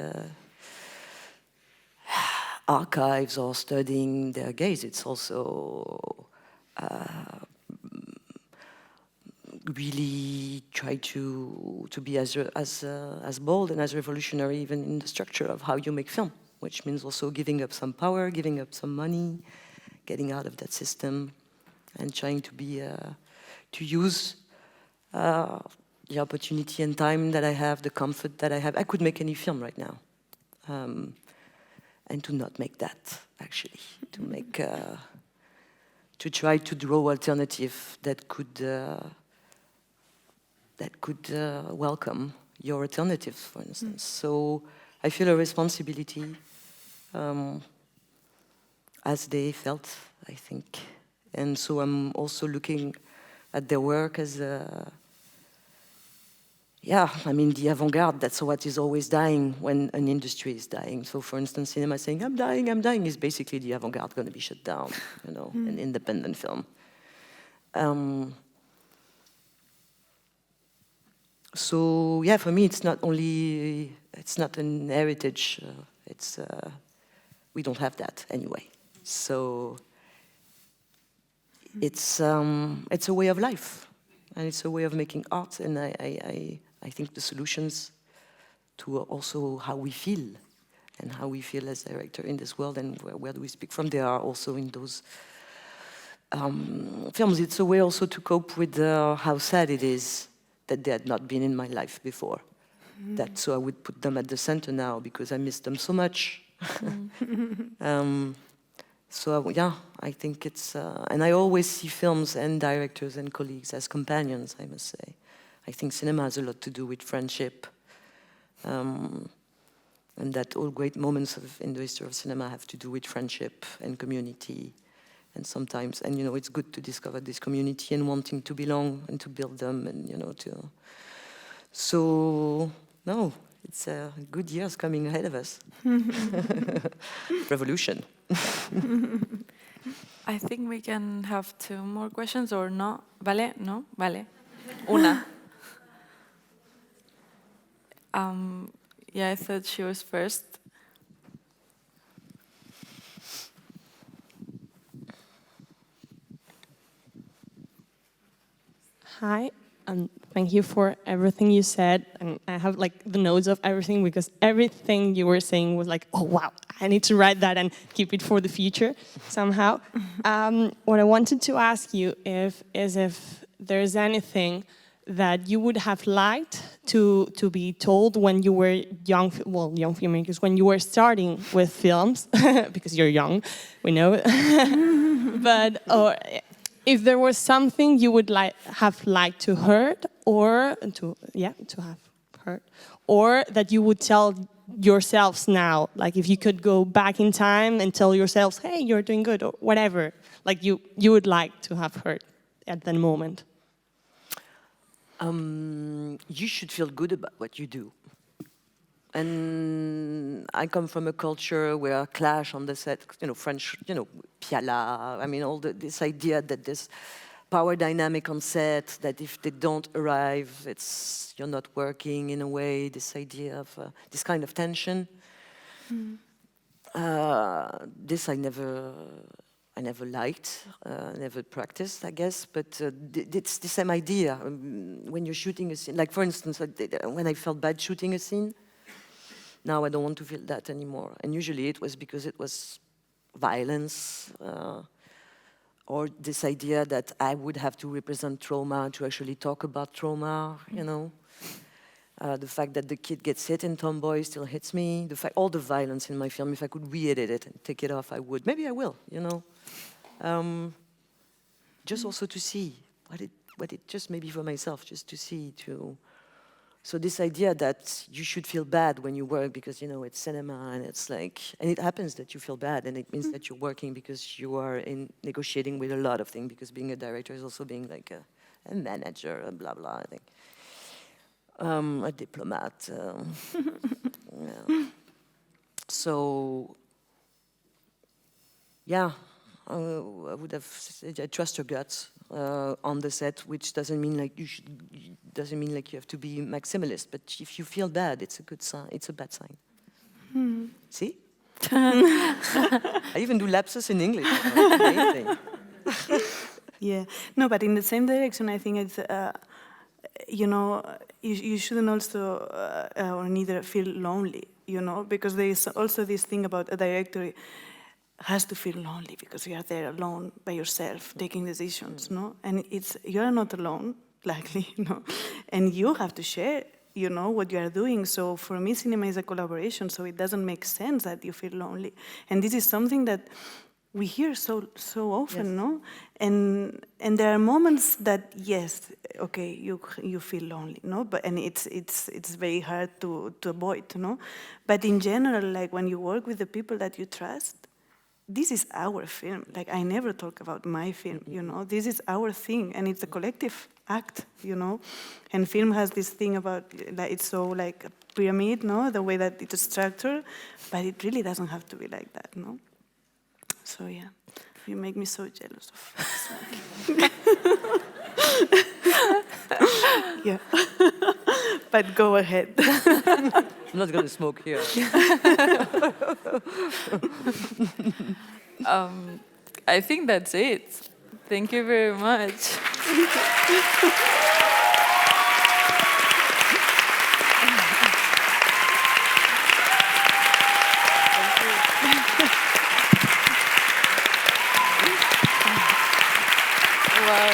archives or studying their gaze, it's also really try to be as bold and as revolutionary even in the structure of how you make film, which means also giving up some power, giving up some money, getting out of that system, and trying to be to use the opportunity and time that I have, the comfort that I have. I could make any film right now. And to not make that, actually, to try to draw alternative that could welcome your alternatives, for instance. So I feel a responsibility, as they felt, I think. And so I'm also looking at their work as the avant-garde, that's what is always dying when an industry is dying. So for instance, cinema saying, I'm dying, is basically the avant-garde going to be shut down, an independent film. So yeah, for me, it's not an heritage, we don't have that anyway. So it's a way of life, and it's a way of making art, and I think the solutions to also how we feel, and how we feel as director in this world, and where do we speak from, they are also in those films. It's a way also to cope with how sad it is that they had not been in my life before. So I would put them at the center now, because I miss them so much. So yeah, I think it's, and I always see films and directors and colleagues as companions, I must say. I think cinema has a lot to do with friendship, and that all great moments in the history of cinema have to do with friendship and community. And sometimes, and it's good to discover this community and wanting to belong and to build them, and so no, it's good years coming ahead of us. Revolution. I think we can have 2 more questions, or no? Vale? No? Vale. Una. Yeah, I thought she was first. Hi, thank you for everything you said. And I have the notes of everything, because everything you were saying was like, oh wow, I need to write that and keep it for the future somehow. What I wanted to ask you is if there's anything that you would have liked to be told when you were young filmmakers, when you were starting with films, because you're young, we know. But if there was something you would have liked to heard, or to have heard, or that you would tell yourselves now, like if you could go back in time and tell yourselves, hey, you're doing good, or whatever, like you would like to have heard at that moment. You should feel good about what you do. And I come from a culture where clash on the set, French, piala, this idea that there's power dynamic on set, that if they don't arrive, you're not working in a way, this idea of, this kind of tension. This I never liked, never practiced, I guess, but it's the same idea. When you're shooting a scene, like for instance, when I felt bad shooting a scene, now I don't want to feel that anymore. And usually it was because it was violence, or this idea that I would have to represent trauma, to actually talk about trauma, The fact that the kid gets hit in Tomboy still hits me. All the violence in my film, if I could re-edit it and take it off, I would. Maybe I will, Just also to see what it just maybe for myself, just to see, So this idea that you should feel bad when you work because, it's cinema, and it's and it happens that you feel bad, and it means that you're working because you are negotiating with a lot of things, because being a director is also being like a manager, and blah, blah, I think. A diplomat. Yeah. So, yeah, I would have said, I trust your guts on the set, which doesn't mean you have to be maximalist. But if you feel bad, it's a good sign. It's a bad sign. See? I even do lapses in English. Amazing. Yeah. No, but in the same direction, I think it's, you shouldn't also or neither feel lonely, because there is also this thing about a director has to feel lonely because you are there alone by yourself taking decisions, no? And you are not alone, likely, and you have to share, what you are doing. So for me, cinema is a collaboration, so it doesn't make sense that you feel lonely. And this is something that we hear so often, no? And there are moments that, yes, okay, you feel lonely, no? And it's very hard to avoid, no? But in general, like when you work with the people that you trust, this is our film. Like, I never talk about my film, you know? This is our thing, and it's a collective act, you know? And film has this thing about, like, it's so like a pyramid, no? The way that it's structured, but it really doesn't have to be like that, no? So yeah, you make me so jealous of smoking. Yeah, but go ahead. I'm not going to smoke here. I think that's it. Thank you very much. Wow.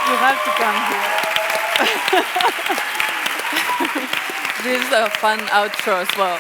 You have to come here. This is a fun outro as well.